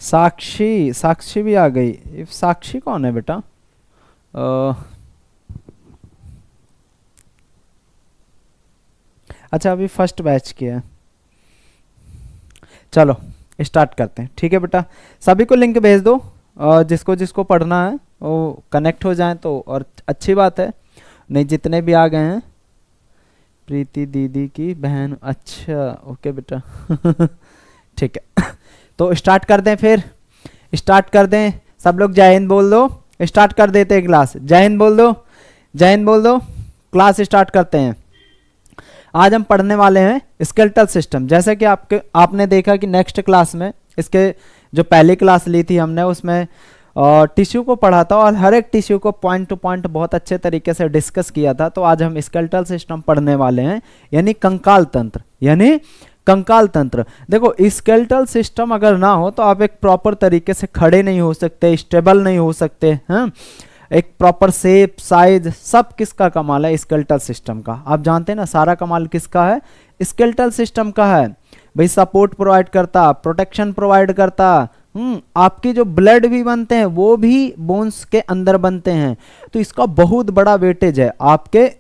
साक्षी, साक्षी भी आ गई। साक्षी कौन है बेटा? अच्छा अभी फर्स्ट बैच की है। चलो स्टार्ट करते हैं, ठीक है बेटा। सभी को लिंक भेज दो, जिसको जिसको पढ़ना है वो कनेक्ट हो जाए तो और अच्छी बात है, नहीं जितने भी आ गए हैं। प्रीति दीदी की बहन, अच्छा ओके बेटा ठीक है तो स्टार्ट कर दें, फिर स्टार्ट कर दें। सब लोग जय हिंद बोल दो, स्टार्ट कर देते हैं क्लास। जय हिंद बोल दो, जय हिंद बोल दो, क्लास स्टार्ट करते हैं। आज हम पढ़ने वाले हैं स्केलेटल सिस्टम। जैसे कि आपने देखा कि नेक्स्ट क्लास में, इसके जो पहली क्लास ली थी हमने उसमें टिश्यू को पढ़ा था और हर एक टिश्यू को पॉइंट टू पॉइंट बहुत अच्छे तरीके से डिस्कस किया था। तो आज हम स्केलेटल सिस्टम पढ़ने वाले हैं, यानी कंकाल तंत्र, यानी कंकाल तंत्र। देखो स्केलेटल सिस्टम अगर ना हो तो आप एक प्रॉपर तरीके से खड़े नहीं हो सकते, स्टेबल नहीं हो सकते हैं। एक प्रॉपर शेप, साइज, सब किसका कमाल है? स्केलेटल सिस्टम का। आप जानते हैं ना सारा कमाल किसका है? स्केलेटल सिस्टम का है भाई। सपोर्ट प्रोवाइड करता, प्रोटेक्शन प्रोवाइड करता। आपके जो ब्लड भी बनते हैं वो भी बोन्स के अंदर बनते हैं, तो इसका बहुत बड़ा वेटेज है आपके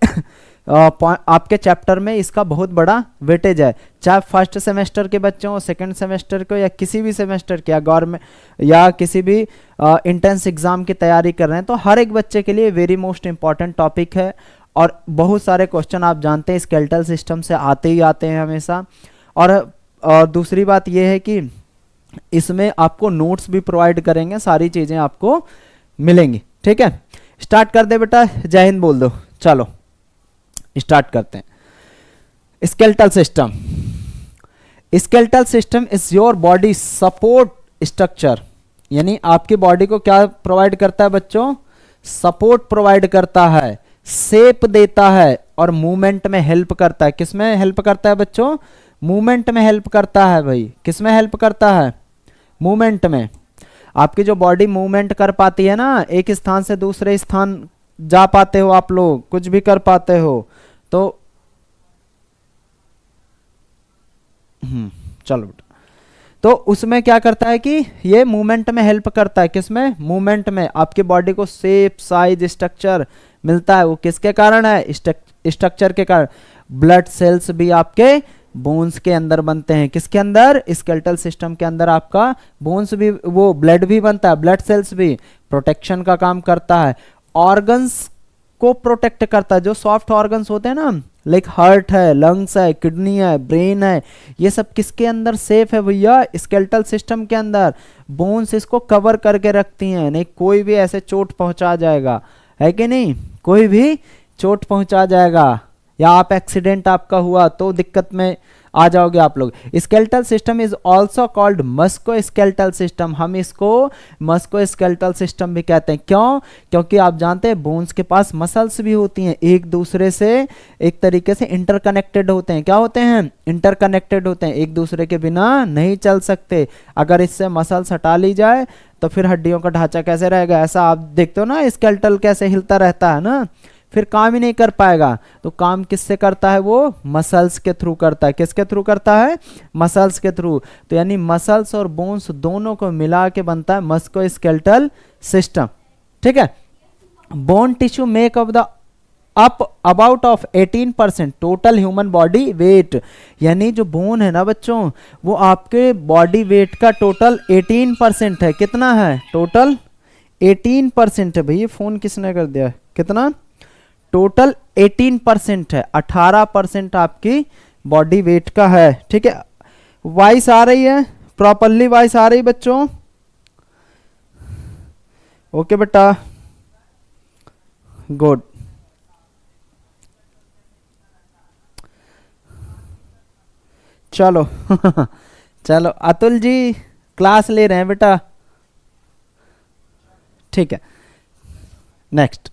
आपके चैप्टर में। इसका बहुत बड़ा वेटेज है, चाहे फर्स्ट सेमेस्टर के बच्चे हो, सेकंड सेमेस्टर को, या किसी भी सेमेस्टर के, या गवर्नमेंट या किसी भी इंट्रेंस एग्जाम की तैयारी कर रहे हैं, तो हर एक बच्चे के लिए वेरी मोस्ट इंपॉर्टेंट टॉपिक है। और बहुत सारे क्वेश्चन आप जानते हैं स्केलेटल सिस्टम से आते ही आते हैं हमेशा। और दूसरी बात यह है कि इसमें आपको नोट्स भी प्रोवाइड करेंगे, सारी चीजें आपको मिलेंगी, ठीक है। स्टार्ट कर दे बेटा, जय हिंद बोल दो। चलो स्टार्ट करते हैं। Skeletal system. Skeletal system is your body support structure, यानी आपकी बॉडी को क्या प्रोवाइड करता है बच्चों? सपोर्ट प्रोवाइड करता है, शेप देता है और मूवमेंट में हेल्प करता है। किसमें हेल्प करता है बच्चों? मूवमेंट में हेल्प करता है भाई। किसमें हेल्प करता है? मूवमेंट में। आपकी जो बॉडी मूवमेंट कर पाती है ना, एक स्थान से दूसरे स्थान जा पाते हो आप लोग, कुछ भी कर पाते हो, तो चलो बेटा, तो उसमें क्या करता है कि ये मूवमेंट में हेल्प करता है। किसमें? मूवमेंट में। आपकी बॉडी को शेप, साइज, स्ट्रक्चर मिलता है, वो किसके कारण है? स्ट्रक्चर के कारण। ब्लड सेल्स भी आपके बोन्स के अंदर बनते हैं। किसके अंदर? स्केलेटल सिस्टम के अंदर आपका बोन्स भी, वो ब्लड भी बनता है, ब्लड सेल्स भी प्रोटेक्शन का काम करता है। ऑर्गन्स को प्रोटेक्ट करता है, जो सॉफ्ट ऑर्गन्स होते हैं ना, लाइक हार्ट है, लंग्स है, किडनी है, ब्रेन है, ये सब किसके अंदर सेफ है भैया? स्केलेटल सिस्टम के अंदर। बोन्स इसको कवर करके रखती हैं, नहीं कोई भी ऐसे चोट पहुंचा जाएगा, है कि नहीं? कोई भी चोट पहुंचा जाएगा, या आप एक्सीडेंट आपका हुआ तो दिक्कत में आ जाओगे आप लोग। Skeletal system is also called musculoskeletal system. हम इसको मस्कुलोस्केलेटल सिस्टम भी कहते हैं। क्यों? क्योंकि आप जानते हैं बोन्स के पास मसल्स भी होती हैं, एक दूसरे से एक तरीके से इंटरकनेक्टेड होते हैं। क्या होते हैं? इंटरकनेक्टेड होते हैं, एक दूसरे के बिना नहीं चल सकते। अगर इससे मसल्स हटा ली जाए तो फिर हड्डियों का ढांचा कैसे रहेगा? ऐसा आप देखते हो ना, स्केलेटल कैसे हिलता रहता है ना, फिर काम ही नहीं कर पाएगा। तो काम किससे करता है? वो मसल्स के थ्रू करता है। किसके थ्रू करता है? मसल्स के थ्रू। तो यानी मसल्स और बोन्स दोनों को मिला के बनता है मस्कुलोस्केलेटल सिस्टम, ठीक है। Bone tissue make up the up about of 18% total human body weight. यानी जो बोन है ना बच्चों, वो आपके बॉडी वेट का टोटल 18% है। कितना है? टोटल 18% है। भैया फोन किसने कर दिया? कितना? टोटल 18% है, 18% आपकी बॉडी वेट का है, ठीक है। वॉइस आ रही है प्रॉपरली? वॉइस आ रही बच्चों? ओके बेटा, गुड। चलो चलो अतुल जी क्लास ले रहे हैं बेटा, ठीक है। नेक्स्ट,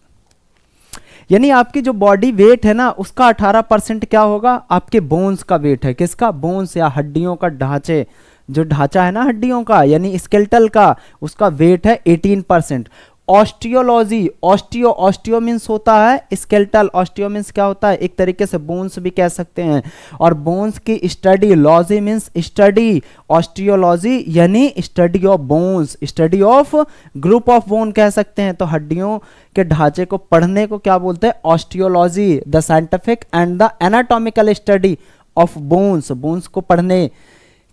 यानी आपकी जो बॉडी वेट है ना, उसका 18% क्या होगा? आपके बोन्स का वेट है। किसका? बोन्स या हड्डियों का ढांचे, जो ढांचा है ना हड्डियों का, यानी स्केलेटल का, उसका वेट है 18%। ऑस्टियोलॉजी, ऑस्टियो मीन्स होता है स्केलेटल, ऑस्टियो मीन्स क्या होता है, एक तरीके से बोन्स भी कह सकते हैं, और बोन्स की study, logy means study, osteology यानी study of bones, study of group of bone कह सकते हैं। तो हड्डियों के ढांचे को पढ़ने को क्या बोलते हैं, osteology, the scientific and the anatomical study of bones, bones को पढ़ने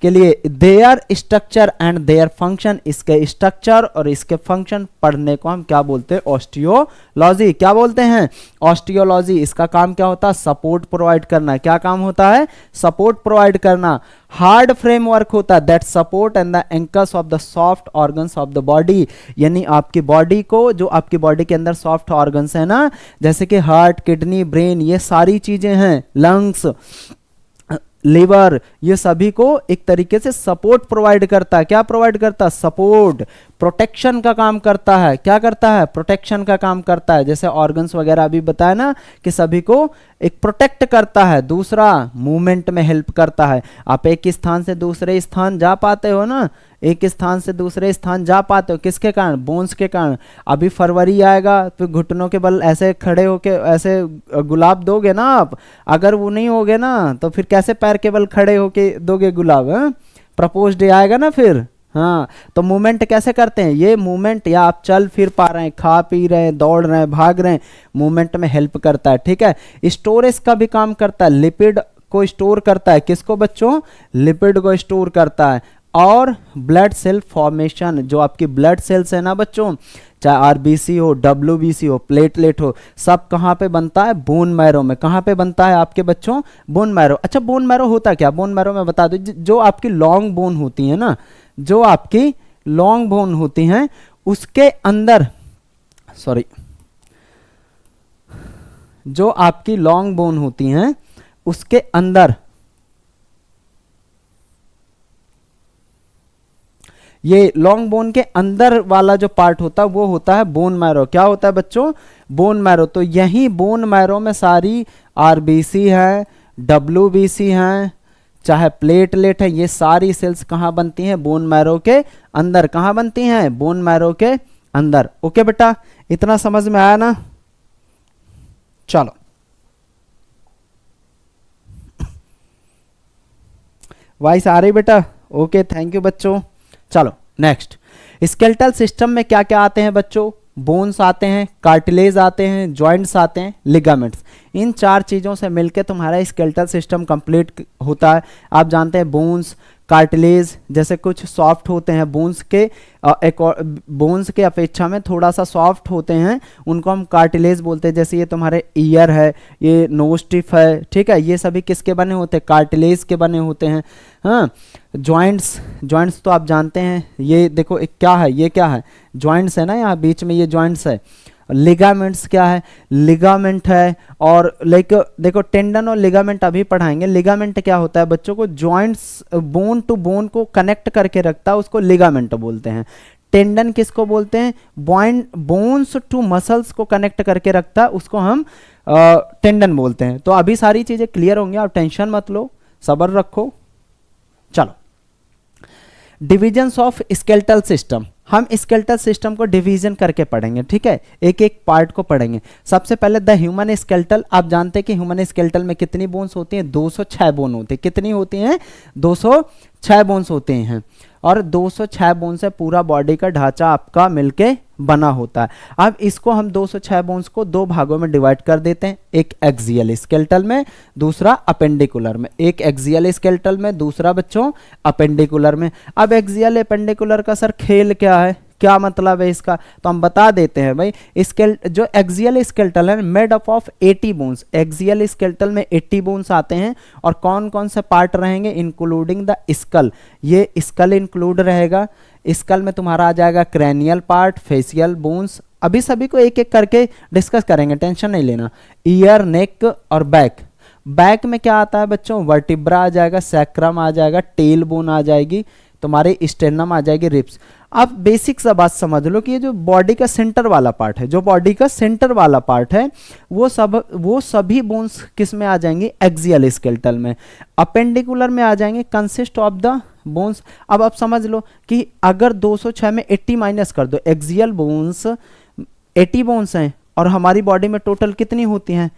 के लिए there structure and their function, इसके स्ट्रक्चर और इसके फंक्शन पढ़ने को हम क्या बोलते हैं, ऑस्टियोलॉजी। क्या बोलते हैं, ऑस्टियोलॉजी। इसका काम क्या होता है, सपोर्ट प्रोवाइड करना। क्या काम होता है, सपोर्ट प्रोवाइड करना। हार्ड फ्रेमवर्क होता है that support and the anchors of the soft organs of the body, यानी आपकी बॉडी को, जो आपकी बॉडी के अंदर सॉफ्ट ऑर्गन्स है ना, जैसे कि हार्ट, किडनी, ब्रेन, ये सारी चीजें हैं, लंग्स, लिवर, ये सभी को एक तरीके से सपोर्ट प्रोवाइड करता है। क्या प्रोवाइड करता है, सपोर्ट, प्रोटेक्शन का काम करता है। क्या करता है, प्रोटेक्शन का काम करता है। जैसे ऑर्गन्स वगैरह अभी बताया ना कि सभी को एक प्रोटेक्ट करता है। दूसरा, मूवमेंट में हेल्प करता है। आप एक स्थान से दूसरे स्थान जा पाते हो ना, एक स्थान से दूसरे स्थान जा पाते हो, किसके कारण, बोन्स के कारण। अभी फरवरी आएगा तो घुटनों के बल ऐसे खड़े होके ऐसे गुलाब दोगे ना आप, अगर वो नहीं होगे ना तो फिर कैसे पैर के बल खड़े होके दोगे गुलाब, प्रपोज डे आएगा ना फिर। हाँ, तो मूवमेंट कैसे करते हैं, ये मूवमेंट, या आप चल फिर पा रहे हैं, खा पी रहे हैं, दौड़ रहे हैं, भाग रहे हैं, मूवमेंट में हेल्प करता है। ठीक है, स्टोरेज का भी काम करता है, लिपिड को स्टोर करता है। किसको बच्चों, लिपिड को स्टोर करता है। और ब्लड सेल फॉर्मेशन, जो आपकी ब्लड सेल्स है ना बच्चों, चाहे आरबीसी हो, डब्ल्यूबीसी हो, प्लेटलेट हो, सब कहाँ पे बनता है, बोन मैरो में। कहाँ पे बनता है आपके बच्चों, बोन मैरो। अच्छा, बोन मैरो होता क्या, बोन मैरो में बता दो, जो आपकी लॉन्ग बोन होती है ना, जो आपकी लॉन्ग बोन होती हैं उसके अंदर, सॉरी, जो आपकी लॉन्ग बोन होती हैं उसके अंदर ये लॉन्ग बोन के अंदर वाला जो पार्ट होता है वो होता है बोन मैरो। क्या होता है बच्चों, बोन मैरो। तो यही बोन मैरो में सारी आरबीसी है, डब्ल्यूबीसी हैं, चाहे प्लेटलेट है, ये सारी सेल्स कहाँ बनती हैं, बोन मैरो के अंदर। कहाँ बनती हैं, बोन मैरो के अंदर। ओके बेटा, इतना समझ में आया ना। चलो, वॉइस आ रही बेटा, ओके, थैंक यू बच्चों। चलो नेक्स्ट, स्केलेटल सिस्टम में क्या क्या आते हैं बच्चों, बोन्स आते हैं, कार्टिलेज आते हैं, जॉइंट्स आते हैं, लिगामेंट्स। इन चार चीज़ों से मिलकर तुम्हारा स्केलेटल सिस्टम कंप्लीट होता है। आप जानते हैं बोन्स, कार्टिलेज जैसे कुछ सॉफ्ट होते हैं, बोन्स के बोन्स के अपेक्षा में थोड़ा सा सॉफ्ट होते हैं, उनको हम कार्टिलेज बोलते हैं। जैसे ये तुम्हारे ईयर है, ये नोज टिप है, ठीक है, ये सभी किसके बने होते हैं, कार्टिलेज के बने होते हैं। हाँ, जॉइंट्स तो आप जानते हैं, ये देखो एक क्या है, ये क्या है, जॉइंट्स है ना, यहाँ बीच में ये जॉइंट्स है। लिगामेंट्स क्या है, लिगामेंट है। और लाइक देखो, टेंडन और लिगामेंट अभी पढ़ाएंगे। लिगामेंट क्या होता है बच्चों को, जॉइंट्स बोन टू बोन को कनेक्ट करके रखता है, उसको लिगामेंट बोलते हैं। टेंडन किसको बोलते हैं, बोन्स टू मसल्स को कनेक्ट करके रखता है, उसको हम टेंडन बोलते हैं। तो अभी सारी चीजें क्लियर होंगी, आप टेंशन मत लो, सब्र रखो। चलो, डिविजन्स ऑफ स्केलेटल सिस्टम, हम स्केलेटल सिस्टम को डिवीजन करके पढ़ेंगे। ठीक है, एक एक पार्ट को पढ़ेंगे। सबसे पहले द ह्यूमन स्केलेटल। आप जानते हैं कि ह्यूमन स्केलेटल में कितनी बोन्स होती हैं, 206 बोन होती है। कितनी होती हैं, 206 बोन्स होते हैं। और 206 बोन से पूरा बॉडी का ढांचा आपका मिलके बना होता है। अब इसको हम 206 बोन्स को दो भागों में डिवाइड कर देते हैं, एक एक्सियल स्केलेटल में, दूसरा अपेंडिकुलर में। एक एक्सियल स्केलेटल में, दूसरा बच्चों अपेंडिकुलर में। अब एक्सियल अपेंडिकुलर का सर खेल क्या है, क्या मतलब है इसका, तो हम बता देते हैं भाई। जो एक्सियल स्केलेटल है made up of 80 bones. Axial skeletal में 80 बोन्स आते हैं। और कौन कौन से पार्ट रहेंगे, इंक्लूडिंग द स्कल। ये स्कल इंक्लूड रहेगा। स्कल में तुम्हारा आ जाएगा क्रैनियल पार्ट, फेशियल बोन्स। अभी सभी को एक एक करके डिस्कस करेंगे, टेंशन नहीं लेना। ईयर, नेक और बैक। बैक में क्या आता है बच्चों, वर्टिब्रा आ जाएगा, सैक्रम आ जाएगा, टेल बोन आ जाएगी, तुम्हारी स्टेर्नम आ जाएगी, रिब्स। आप बेसिक सा बात समझ लो कि ये जो बॉडी का सेंटर वाला पार्ट है, जो बॉडी का सेंटर वाला पार्ट है, वो सभी बोन्स किस में आ जाएंगे, एक्सियल स्केलेटल में। अपेंडिकुलर में आ जाएंगे, कंसिस्ट ऑफ द बोन्स। अब आप समझ लो कि अगर 206 में 80 माइनस कर दो, एक्सियल बोन्स 80 बोन्स हैं और हमारी बॉडी में टोटल कितनी होती हैं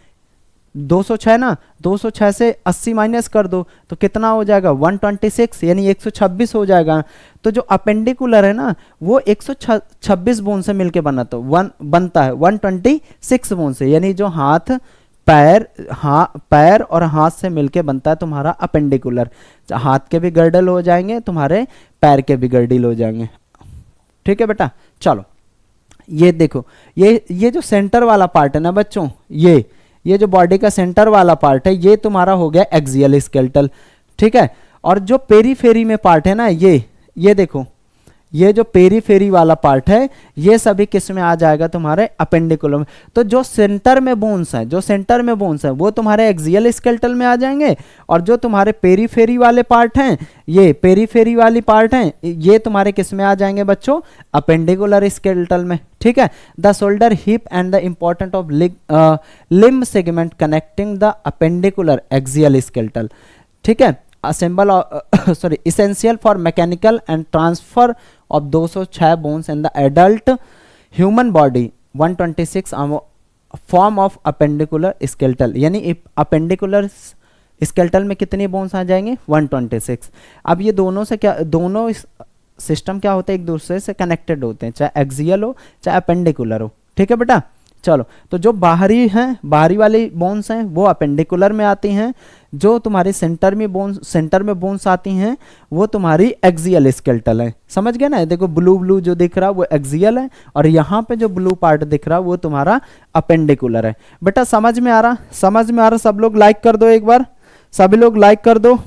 206 ना, 206 से 80 माइनस कर दो तो कितना हो जाएगा 126, यानी 126 हो जाएगा। तो जो अपेंडिकुलर है ना वो 126 बोन से मिलके बनता है 126 बोन से, यानी जो हाथ पैर और हाथ से मिलके बनता है तुम्हारा अपेंडिकुलर। हाथ के भी गर्डल हो जाएंगे, तुम्हारे पैर के भी गर्डिल हो जाएंगे। ठीक है बेटा, चलो ये देखो, ये जो सेंटर वाला पार्ट है ना बच्चों, ये जो बॉडी का सेंटर वाला पार्ट है ये तुम्हारा हो गया एक्सियल स्केलेटल। ठीक है, और जो पेरीफेरी में पार्ट है ना ये देखो, ये जो पेरीफेरी वाला पार्ट है ये सभी किस में आ जाएगा तुम्हारे अपेंडिकुलर में। तो जो सेंटर में बोन्स है वो तुम्हारे एक्सियल स्केलेटल में आ जाएंगे, और जो तुम्हारे पेरीफेरी वाले पार्ट हैं, ये पेरीफेरी वाली पार्ट हैं, ये तुम्हारे किस में आ जाएंगे बच्चों अपेंडिकुलर स्केलेटल में। ठीक है, the shoulder hip and the important of limb segment connecting the appendicular axial skeletal. ठीक है, assemble essential for mechanical and transfer of 206 bones in the adult human body 126 form of appendicular skeletal, यानी appendicular skeletal में कितनी bones आ जाएंगे 126। अब ये दोनों से क्या, दोनों सिस्टम क्या होते हैं एक दूसरे से कनेक्टेड होते हैं, चाहे एक्सियल हो चाहे अपेंडिकुलर हो। ठीक है बेटा, चलो तो जो बाहरी वाली बोन्स हैं वो अपेंडिकुलर में आती हैं, जो तुम्हारी सेंटर में बोन्स आती हैं वो तुम्हारी एक्सियल स्केलेटल है। समझ गए ना, देखो ब्लू जो दिख रहा है वो एक्सियल है, और यहाँ पे जो ब्लू पार्ट दिख रहा है वो तुम्हारा अपेंडिकुलर है। बेटा समझ में आ रहा, सब लोग लाइक कर दो एक बार, सभी लोग लाइक कर दो।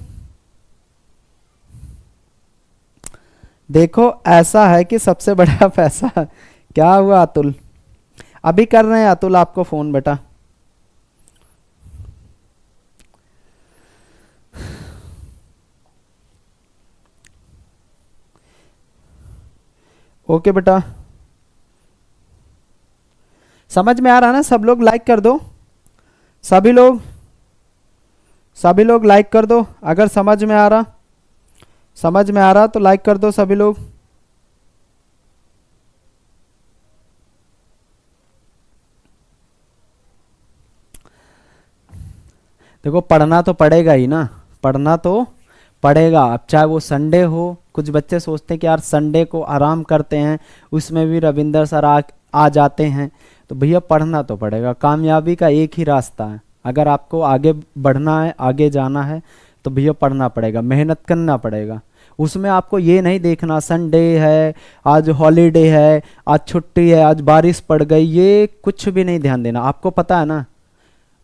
देखो ऐसा है कि सबसे बड़ा पैसा क्या हुआ अतुल, अभी कर रहे हैं अतुल आपको फोन बेटा। ओके बेटा, समझ में आ रहा ना, सब लोग लाइक कर दो, सभी लोग लाइक कर दो। अगर समझ में आ रहा तो लाइक कर दो सभी लोग। देखो पढ़ना तो पड़ेगा ही ना, पढ़ना तो पड़ेगा। अब चाहे वो संडे हो, कुछ बच्चे सोचते हैं कि यार संडे को आराम करते हैं, उसमें भी रविंदर सर आ जाते हैं, तो भैया पढ़ना तो पड़ेगा। कामयाबी का एक ही रास्ता है, अगर आपको आगे बढ़ना है, आगे जाना है तो भैया पढ़ना पड़ेगा, मेहनत करना पड़ेगा। उसमें आपको ये नहीं देखना संडे है, आज हॉलीडे है, आज छुट्टी है, आज बारिश पड़ गई, ये कुछ भी नहीं ध्यान देना। आपको पता है ना,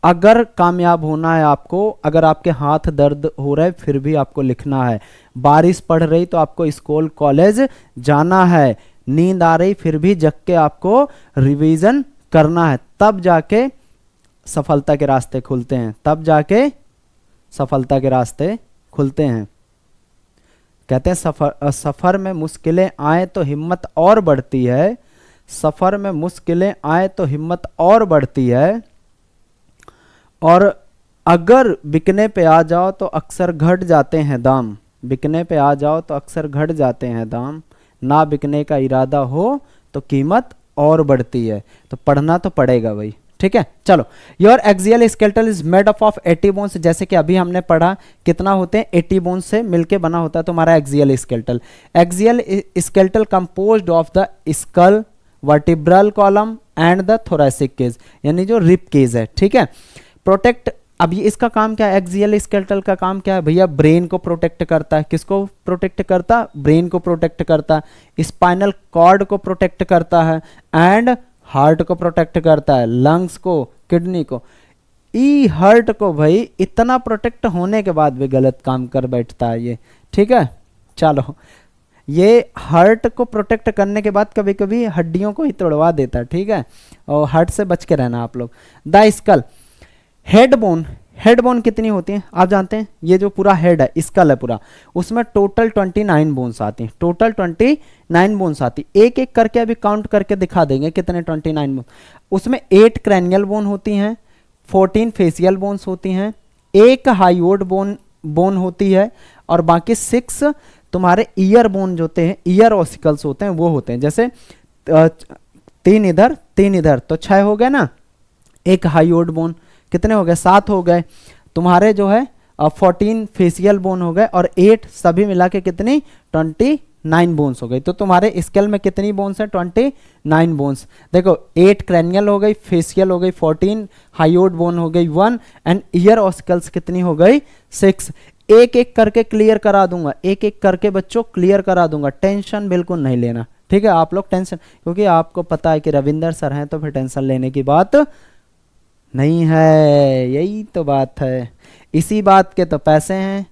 अगर कामयाब होना है आपको, अगर आपके हाथ दर्द हो रहे फिर भी आपको लिखना है, बारिश पड़ रही तो आपको स्कूल कॉलेज जाना है, नींद आ रही फिर भी जग के आपको रिवीजन करना है, तब जाके सफलता के रास्ते खुलते हैं, कहते हैं सफर में मुश्किलें आए तो हिम्मत और बढ़ती है, सफर में मुश्किलें आए तो हिम्मत और बढ़ती है, और अगर बिकने पे आ जाओ तो अक्सर घट जाते हैं दाम, बिकने पे आ जाओ तो अक्सर घट जाते हैं दाम, ना बिकने का इरादा हो तो कीमत और बढ़ती है। तो पढ़ना तो पड़ेगा भाई। ठीक है, चलो your axial skeletal is made up of 80 bones, जैसे कि अभी हमने पढ़ा कितना होते हैं 80 बोन्स से मिलके बना होता है तुम्हारा axial skeletal. Axial skeletal composed of the skull, vertebral column and the thoracic cage, यानी जो रिब केज है। ठीक है, प्रोटेक्ट, अब ये इसका काम क्या है, एक्सियल स्केलेटल का काम क्या है भैया, ब्रेन को प्रोटेक्ट करता है। किसको प्रोटेक्ट करता है, ब्रेन को प्रोटेक्ट करता है, स्पाइनल कॉर्ड को प्रोटेक्ट करता है, एंड हार्ट को प्रोटेक्ट करता है, लंग्स को, किडनी को। ई हार्ट को भाई इतना प्रोटेक्ट होने के बाद भी गलत काम कर बैठता है ये। ठीक है, चलो ये हार्ट को प्रोटेक्ट करने के बाद कभी कभी हड्डियों को ही तोड़वा देता है। ठीक है, और हार्ट से बच के रहना आप लोग। द स्कल, हेड बोन कितनी होती हैं आप जानते हैं, ये जो पूरा हेड है, स्कल है पूरा, उसमें टोटल 29 बोन्स आती हैं, टोटल 29 बोन्स आती, एक एक करके अभी काउंट करके दिखा देंगे कितने 29 बोन। उसमें 8 क्रैनियल बोन होती हैं, 14 फेसियल बोन्स होती हैं, एक हाइयोड बोन होती है, और बाकी 6 तुम्हारे ईयर बोन जो होते हैं, ईयर ऑसिकल्स होते हैं, वो होते हैं। जैसे 3 इधर 3 इधर, तो 6 हो गए ना। एक हाइयोड बोन कितने हो गए, 7 हो गए। तुम्हारे जो है 14 फेसियल बोन हो गए, और 8 सभी मिला के कितनी 29 बोन्स हो गई। तो तुम्हारे स्केल में कितनी बोन्स है, 29 बोन्स। देखो 8 क्रैनियल हो गई, फेसियल हो गई 14, हाइयोड बोन हो गई 1, एंड ईयर ऑसिकल्स कितनी हो गई 6। एक एक करके क्लियर करा दूंगा, एक एक करके बच्चों क्लियर करा दूंगा, टेंशन बिल्कुल नहीं लेना, ठीक है। आप लोग टेंशन, क्योंकि आपको पता है कि रविंदर सर हैं तो फिर टेंशन लेने की बात नहीं है, यही तो बात है। इसी बात के तो पैसे हैं,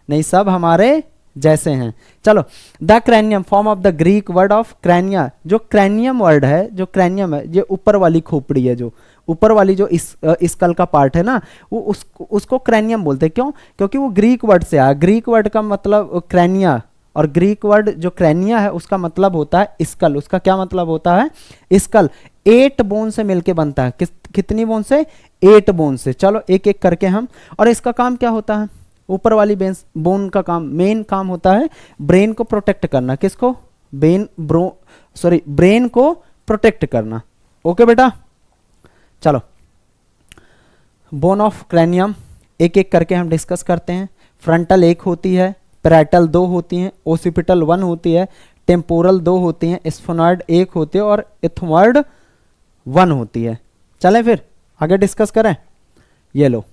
नहीं सब हमारे जैसे हैं। चलो, the cranium form of the Greek word of crania. जो क्रैनियम वर्ड है, जो क्रैनियम है, ये ऊपर वाली खोपड़ी है, जो ऊपर वाली जो स्कल का पार्ट है ना, वो उसको क्रैनियम बोलते हैं। क्यों? क्योंकि वो ग्रीक वर्ड से आया। ग्रीक वर्ड का मतलब क्रैनिया, और ग्रीक वर्ड जो क्रैनिया है उसका मतलब होता है स्कल। उसका क्या मतलब होता है, स्कल। 8 बोन से मिलके बनता है। कितनी बोन से, 8 बोन से। चलो एक एक करके हम, और इसका काम क्या होता है, ऊपर वाली बोन का काम, मेन काम होता है ब्रेन को प्रोटेक्ट करना। किसको, ब्रेन को प्रोटेक्ट करना। ओके बेटा, चलो बोन ऑफ क्रैनियम एक एक करके हम डिस्कस करते हैं। फ्रंटल 1 होती है, पैराइटल 2 होती हैं, ओसिपिटल 1 होती है, टेम्पोरल 2 होती हैं, स्फेनॉइड 1 होती है, और एथमॉइड 1 होती है। चलें फिर आगे डिस्कस करें। ये लो,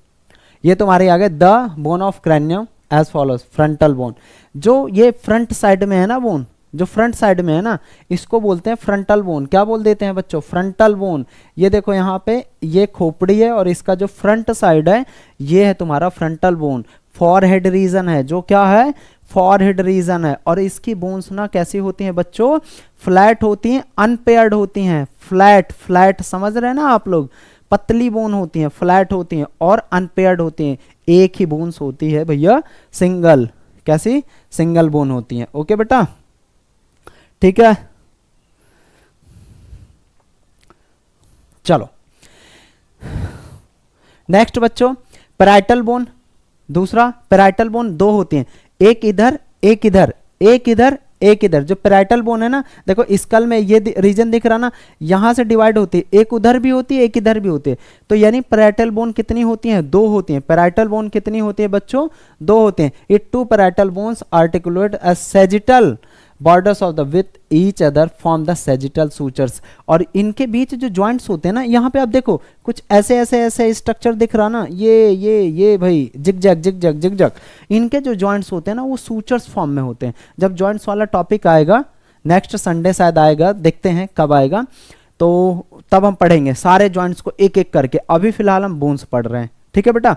ये तुम्हारे आगे the bone of cranium as follows. Frontal bone, जो ये फ्रंट साइड में है ना बोन, जो फ्रंट साइड में है ना, इसको बोलते हैं फ्रंटल बोन। क्या बोल देते हैं बच्चों, फ्रंटल बोन। ये देखो यहाँ पे ये खोपड़ी है, और इसका जो फ्रंट साइड है ये है तुम्हारा फ्रंटल बोन। फॉरहेड रीजन है, जो क्या है, फॉरहेड रीजन है। और इसकी बोन्स ना कैसी होती हैं बच्चों, फ्लैट होती हैं, अनपेयर्ड होती हैं। फ्लैट, फ्लैट समझ रहे हैं ना आप लोग, पतली बोन होती हैं, फ्लैट होती हैं, और अनपेयर्ड होती हैं। एक ही बोन्स होती है भैया सिंगल, कैसी, सिंगल बोन होती हैं। ओके बेटा, ठीक है। चलो नेक्स्ट बच्चों, पैराइटल बोन। दूसरा, पैराइटल बोन 2 होती हैं, एक इधर एक इधर, एक इधर एक इधर। जो पैराइटल बोन है ना, देखो स्कल में ये रीजन दिख रहा ना, यहां से डिवाइड होती है, एक उधर भी होती है, एक इधर भी होती है। तो यानी पैराइटल बोन कितनी होती हैं, 2 होती हैं। पैराइटल बोन कितनी होती है बच्चों, 2 होते हैं। ये 2 parietal bones articulate as sagittal borders of the with each other form the sagittal sutures. और इनके बीच जो जॉइंट्स होते हैं ना, यहाँ पे आप देखो कुछ ऐसे ऐसे ऐसे स्ट्रक्चर दिख रहा ना, ये भाई जिगजैग जिगजैग जिगजैग, इनके जो जॉइंट्स होते हैं ना वो सूचर्स फॉर्म में होते हैं। जब जॉइंट्स वाला टॉपिक आएगा नेक्स्ट संडे शायद आएगा, देखते हैं कब आएगा, तो तब हम पढ़ेंगे सारे जॉइंट्स को एक एक करके। अभी फिलहाल हम बोन्स पढ़ रहे हैं, ठीक है बेटा।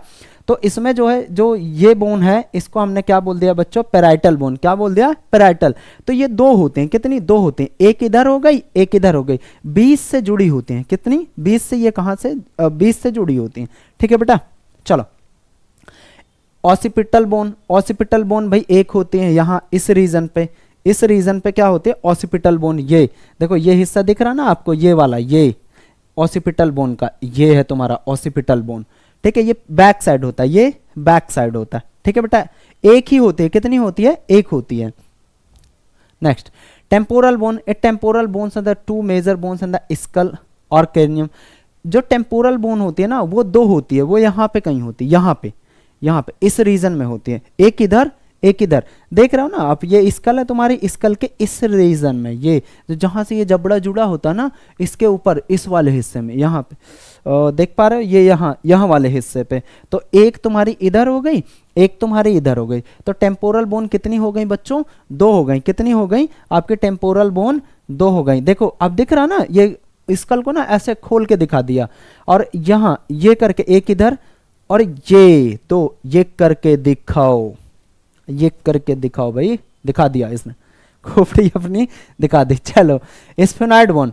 तो इसमें जो है, जो ये बोन है, इसको हमने क्या बोल दिया बच्चों, पैराइटल बोन। क्या बोल दिया, पैराइटल। तो ये 2 होते हैं, कितनी, 2 होते हैं, एक इधर हो गई, एक इधर हो गई, 20 से जुड़ी होती हैं। कितनी, 20 से। ये कहां से, 20 से जुड़ी होती हैं, ठीक है बेटा। चलो, ऑसिपिटल बोन। ऑसिपिटल बोन भाई 1 होती है यहाँ इस रीजन पे। इस रीजन पे क्या होती है, ऑसिपिटल बोन। ये देखो, ये हिस्सा दिख रहा ना आपको, ये वाला, ये ऑसिपिटल बोन का, ये है तुम्हारा ऑसिपिटल बोन, ठीक है। ये बैक साइड होता है, ये बैक साइड होता है, ठीक है बेटा। एक ही होती है, कितनी होती है, 1 होती है। Next, temporal bone. A temporal bones are the 2 major bones in the skull और क्रैनियम। जो टेम्पोरल बोन होती है ना, वो 2 होती है। वो यहाँ पे कहीं होती है, यहाँ पे इस रीजन में होती है, एक इधर एक इधर। देख रहे हो ना आप, ये स्कल है तुम्हारी, स्कल के इस रीजन में, ये जहां से ये जबड़ा जुड़ा होता है ना, इसके ऊपर इस वाले हिस्से में, यहाँ पे देख पा रहे हो, ये यहाँ वाले हिस्से पे। तो एक तुम्हारी इधर हो गई, एक तुम्हारी इधर हो गई। तो टेम्पोरल बोन कितनी हो गई बच्चों, 2 हो गई। कितनी हो गई आपकी टेम्पोरल बोन, 2 हो गई। देखो अब दिख रहा ना, ये स्कल को ना ऐसे खोल के दिखा दिया, और यहाँ ये करके एक इधर, और ये 2, ये करके दिखाओ, ये करके दिखाओ भाई, दिखा दिया इसने, खोपड़ी अपनी दिखा दी। चलो, स्फेनॉइड बोन।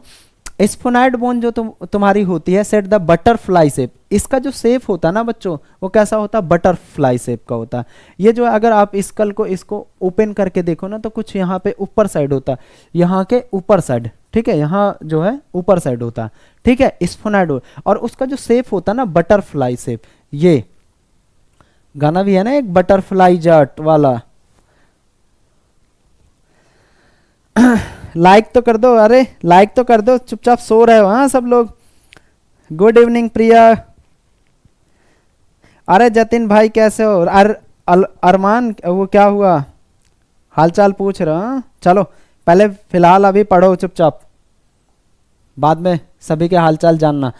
स्फेनॉइड बोन जो तुम्हारी होती है, सेट द बटरफ्लाई शेप। इसका जो शेप होता है ना बच्चों, वो कैसा होता है, बटरफ्लाई शेप का होता है। ये जो अगर आप स्कल को इसको ओपन करके देखो ना, तो कुछ यहाँ पे ऊपर साइड होता है, यहाँ के ऊपर साइड, ठीक है, यहाँ जो है ऊपर साइड होता है, ठीक है, स्फेनॉइड। और उसका जो शेप होता है ना, बटरफ्लाई शेप। ये गाना भी है ना एक, बटरफ्लाई जट वाला, लाइक तो कर दो, अरे लाइक तो कर दो, चुपचाप सो रहे हो हाँ सब लोग। गुड इवनिंग प्रिया। अरे जतिन भाई कैसे हो? अरमान वो क्या हुआ, हालचाल पूछ रहा हूँ। चलो पहले फिलहाल अभी पढ़ो चुपचाप, बाद में सभी के हालचाल जानना।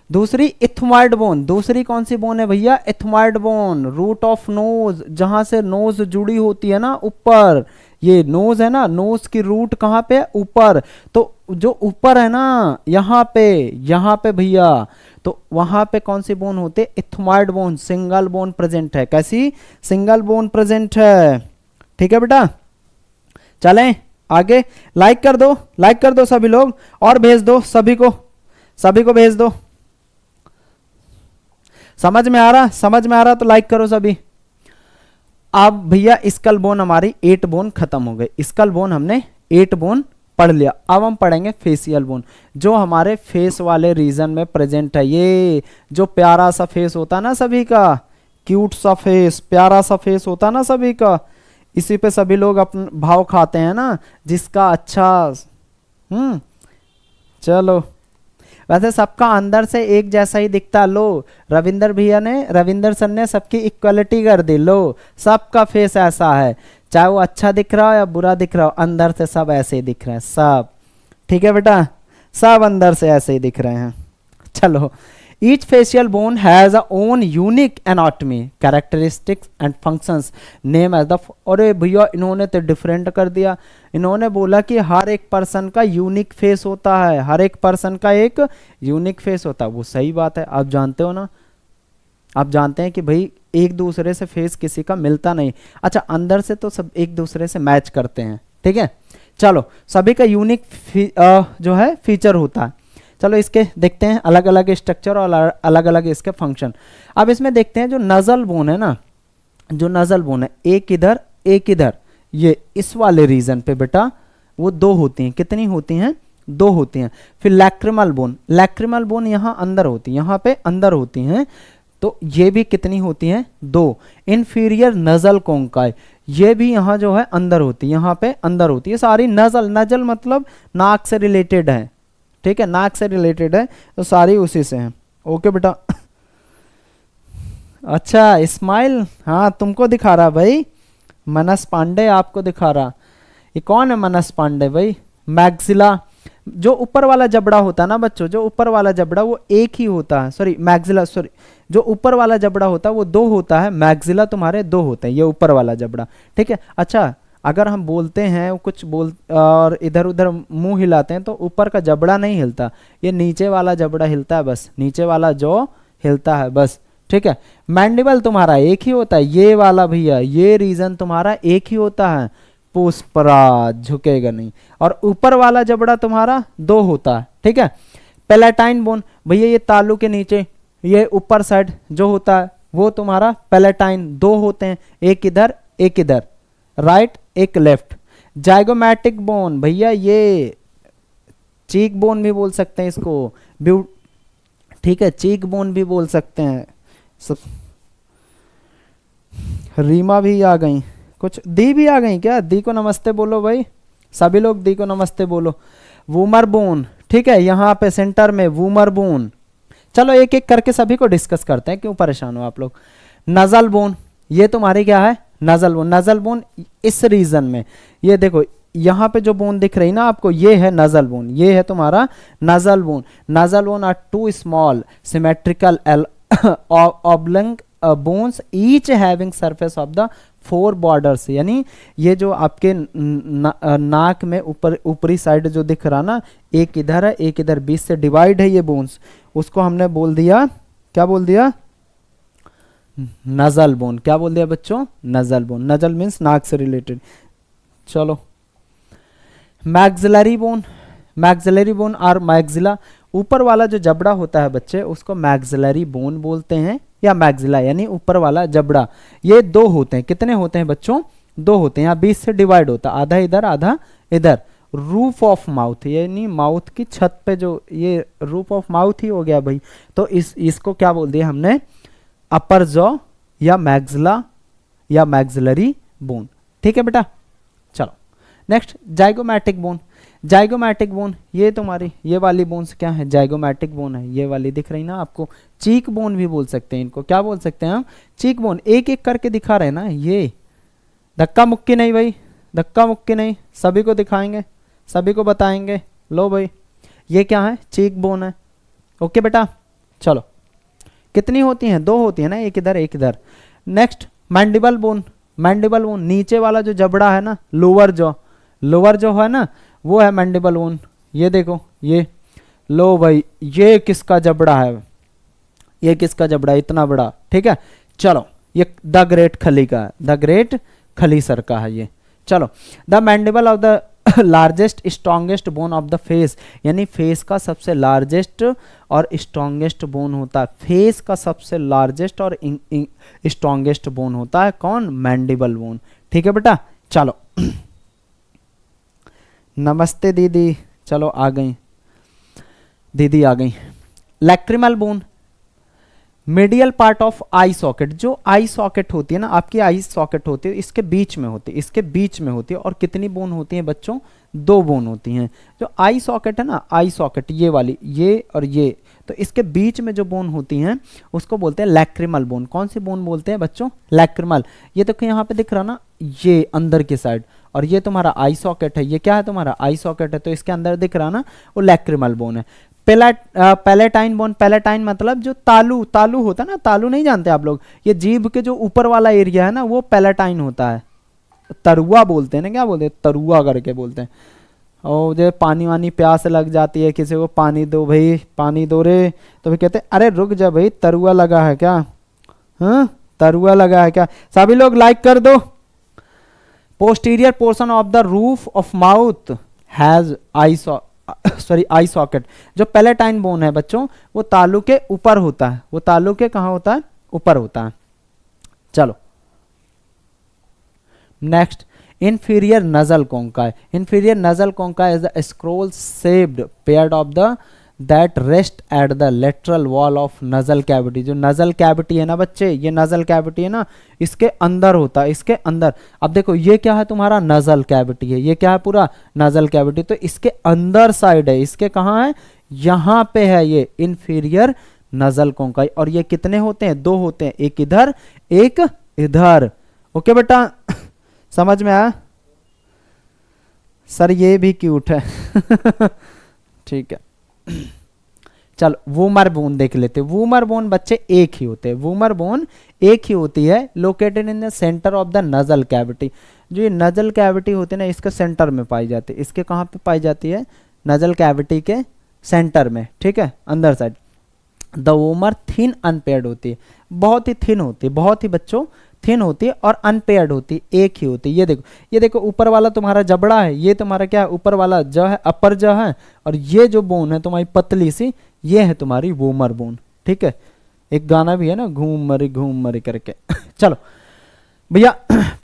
दूसरी इथमाइड बोन, दूसरी कौन सी बोन है भैया? इथमाइड बोन, रूट ऑफ नोज, जहां से नोज जुड़ी होती है ना ऊपर, ये नोज है ना, नोज की रूट कहाँ पे? ऊपर। तो जो ऊपर है ना यहाँ पे भैया, तो वहां पे कौन सी बोन होते? इथमाइड बोन, सिंगल बोन प्रेजेंट है। कैसी? सिंगल बोन प्रेजेंट है। ठीक है बेटा, चलें आगे। लाइक कर दो, लाइक कर दो सभी लोग, और भेज दो सभी को, सभी को भेज दो। समझ में आ रहा? समझ में आ रहा तो लाइक करो सभी। अब भैया स्कल बोन हमारी 8 बोन खत्म हो गई। स्कल बोन हमने 8 बोन पढ़ लिया। अब हम पढ़ेंगे फेसियल बोन, जो हमारे फेस वाले रीजन में प्रेजेंट है। ये जो प्यारा सा फेस होता है ना सभी का, क्यूट सा फेस, प्यारा सा फेस होता है ना सभी का, इसी पे सभी लोग अपना भाव खाते हैं ना, जिसका अच्छा। चलो वैसे सबका अंदर से एक जैसा ही दिखता। लो रविंदर सर ने सबकी इक्वलिटी कर दी। लो सबका फेस ऐसा है, चाहे वो अच्छा दिख रहा हो या बुरा दिख रहा हो, अंदर से सब ऐसे ही दिख रहे हैं सब। ठीक है बेटा, सब अंदर से ऐसे ही दिख रहे हैं। चलो, each facial bone has a own unique anatomy, characteristics and functions name as the. अरे भैया इन्होंने तो डिफरेंट कर दिया। इन्होंने बोला कि हर एक पर्सन का यूनिक फेस होता है, हर एक पर्सन का एक यूनिक फेस होता है। वो सही बात है, आप जानते हो ना, आप जानते हैं कि भाई एक दूसरे से फेस किसी का मिलता नहीं। अच्छा, अंदर से तो सब एक दूसरे से मैच करते हैं। ठीक है, चलो सभी का यूनिक जो है फीचर होता है। चलो इसके देखते हैं अलग अलग स्ट्रक्चर और अलग अलग इसके फंक्शन। अब इसमें देखते हैं जो नजल बोन है ना, जो नजल बोन है, एक इधर एक इधर, ये इस वाले रीजन पे बेटा वो 2 होती हैं। कितनी होती हैं? 2 होती हैं। फिर लैक्रिमल बोन, लैक्रिमल बोन यहाँ अंदर होती है, यहाँ पे अंदर होती हैं, तो ये भी कितनी होती हैं? 2। इंफीरियर नजल कोंकाई, ये भी यहाँ जो है अंदर होती है, यहाँ पे अंदर होती है सारी। नजल, नजल मतलब नाक से रिलेटेड है। ठीक है, नाक से रिलेटेड है तो सारी उसी से हैं। ओके बेटा। अच्छा स्माइल, हाँ तुमको दिखा रहा भाई, मनस पांडे आपको दिखा रहा। ये कौन है मनस पांडे भाई? मैग्जिला, जो ऊपर वाला जबड़ा होता है ना बच्चों, जो ऊपर वाला जबड़ा वो एक ही होता है। सॉरी मैग्जिला, सॉरी, जो ऊपर वाला जबड़ा होता है वो 2 होता है, मैग्जिला तुम्हारे 2 होते हैं, ये ऊपर वाला जबड़ा। ठीक है, अच्छा अगर हम बोलते हैं कुछ बोल और इधर उधर मुंह हिलाते हैं तो ऊपर का जबड़ा नहीं हिलता, ये नीचे वाला जबड़ा हिलता है बस, नीचे वाला जो हिलता है बस। ठीक है, मैंडिबल तुम्हारा एक ही होता है, ये वाला भैया, ये रीजन तुम्हारा एक ही होता है, पुष्पराज झुकेगा नहीं। और ऊपर वाला जबड़ा तुम्हारा 2 होता है। ठीक है, पैलेटाइन बोन भैया, ये तालू के नीचे ये ऊपर साइड जो होता है वो तुम्हारा पैलेटाइन, 2 होते हैं, एक इधर एक इधर, राइट एक लेफ्ट। जाइगोमैटिक बोन भैया, ये चीक बोन भी बोल सकते हैं इसको, ठीक है, चीक बोन भी बोल सकते हैं सब। रीमा भी आ गई, कुछ दी भी आ गई क्या? दी को नमस्ते बोलो भाई, सभी लोग दी को नमस्ते बोलो। वूमर बोन, ठीक है, यहाँ पे सेंटर में वूमर बोन। चलो एक एक करके सभी को डिस्कस करते हैं, क्यों परेशान हो आप लोग। नजल बोन, ये तुम्हारी क्या है? Nasal bone. नजल बोन इस रीजन में, ये देखो यहाँ पे जो बोन दिख रही ना आपको, ये है नजल बोन, ये है तुम्हारा nasal bone. Nasal bone are 2 small symmetrical oblong bones each having surface of the 4 borders. यानी ये जो आपके नाक में ऊपरी साइड जो दिख रहा ना, एक इधर है एक इधर, बीच से डिवाइड है ये बोन्स, उसको हमने बोल दिया, क्या बोल दिया? Nasal bone. क्या बोल दिया बच्चों? Nasal bone. नजल मीन्स नाक से रिलेटेड। चलो, मैग्जिलरी बोन, मैग्जिलरी बोन और मैग्जिला, ऊपर वाला जो जबड़ा होता है बच्चे उसको मैग्जिलरी बोन बोलते हैं, या मैग्जिला यानी ऊपर वाला जबड़ा। ये 2 होते हैं, कितने होते हैं बच्चों? 2 होते हैं, यहाँ बीच से डिवाइड होता है, आधा इधर आधा इधर। रूफ ऑफ माउथ, यानी माउथ की छत पे जो ये रूफ ऑफ माउथ ही हो गया भाई, तो इसको क्या बोल दिया हमने? अपर जॉ या मैग्जिला या मैग्जिलरी बोन। ठीक है बेटा, चलो next zygomatic bone. Zygomatic bone ये तुम्हारी ये वाली बोन्स क्या है, जाइगोमैटिक बोन है, ये वाली दिख रही ना आपको। चीक बोन भी बोल सकते हैं इनको, क्या बोल सकते हैं हम, चीक बोन। एक एक करके दिखा रहे हैं ना, ये धक्का मुक्की नहीं भाई, धक्का मुक्की नहीं, सभी को दिखाएंगे, सभी को बताएंगे। लो भाई ये क्या है, चीक बोन है। ओके बेटा चलो, कितनी होती हैं, दो होती है ना, एक इधर एक इधर। Next mandible bone. Mandible bone नीचे वाला जो जबड़ा है ना, लोअर जॉ, लोअर जो है ना वो है मैंडिबल बोन। ये देखो ये, लो भाई ये किसका जबड़ा है, ये किसका जबड़ा है इतना बड़ा, ठीक है। चलो ये द ग्रेट खली का है, द ग्रेट खली सर का है ये। चलो the mandible of the largest strongest bone of the face, यानी फेस का सबसे लार्जेस्ट और स्ट्रॉन्गेस्ट बोन होता है। फेस का सबसे लार्जेस्ट और स्ट्रॉन्गेस्ट बोन होता है कौन, मैंडिबल बोन। ठीक है बेटा चलो नमस्ते दीदी, चलो आ गई दीदी आ गई। Lacrimal bone, medial part of I socket. जो आई सॉकेट होती है ना, आपकी आई सॉकेट होती है, इसके बीच में होती है, इसके बीच में होती है। और कितनी बोन होती है बच्चों, दो बोन होती हैं। जो आई सॉकेट है ना, आई सॉकेट ये वाली, ये और ये, तो इसके बीच में जो बोन होती हैं उसको बोलते हैं लैक्रिमल बोन। कौन सी बोन बोलते हैं बच्चों, लैक्रिमल। ये देखो यहाँ पे दिख रहा ना, ये अंदर की साइड, और ये तुम्हारा आई सॉकेट है, ये क्या है तुम्हारा आई सॉकेट है, तो इसके अंदर दिख रहा ना वो लैक्रिमल बोन है। पैलेटाइन बोन, पैलेटाइन मतलब जो तालू, तालू होता है ना, तालू नहीं जानते आप लोग, ये जीभ के जो ऊपर वाला एरिया है ना वो पैलेटाइन होता है। तरुआ बोलते हैं ना, क्या बोलते हैं, तरुआ करके बोलते हैं। और जो पानी वानी प्यास लग जाती है, किसी को पानी दो भाई, पानी दो रे, तो फिर कहते हैं अरे रुक जा भाई, तरुआ लगा है क्या, हाँ तरुआ लगा है क्या। सभी लोग लाइक कर दो। Posterior portion of the roof of mouth has I I socket. जो पैलेटाइन बोन है बच्चों वो तालू के ऊपर होता है, वो तालू के कहाँ होता है, ऊपर होता है। चलो next inferior nasal concha। inferior nasal concha is the scroll shaped paired of the that rest at the lateral wall of nasal cavity। जो nasal cavity है ना बच्चे, ये nasal cavity है ना, इसके अंदर होता है, इसके अंदर। अब देखो ये क्या है तुम्हारा, nasal cavity है, ये क्या है पूरा nasal cavity, तो इसके अंदर साइड है, इसके कहाँ है, यहाँ पे है ये inferior nasal concha। और ये कितने होते हैं, दो होते हैं, एक इधर एक इधर। ओके बेटा समझ में आया। सर ये भी क्यूट है ठीक है चलो वूमर बोन देख लेते। वूमर बोन बच्चे एक ही होते हैं, वूमर बोन एक ही होती है, located in the centre of the nasal cavity. जो ये नजल कैविटी होती है ना, इसके सेंटर में पाई जाती है। इसके कहाँ पे पाई जाती है, नजल कैविटी के सेंटर में, ठीक है, अंदर side. The vomer thin unpaired होती है, बहुत ही थिन होती है, बहुत ही बच्चों थिन होती है, और अनपेयर्ड होती है, एक ही होती है। ये देखो, ये देखो ऊपर वाला तुम्हारा जबड़ा है, ये तुम्हारा क्या है, ऊपर वाला जो है अपर जो है, और ये जो बोन है तुम्हारी पतली सी, ये है तुम्हारी वूमर बोन। ठीक है, एक गाना भी है ना, घूम मरी करके चलो भैया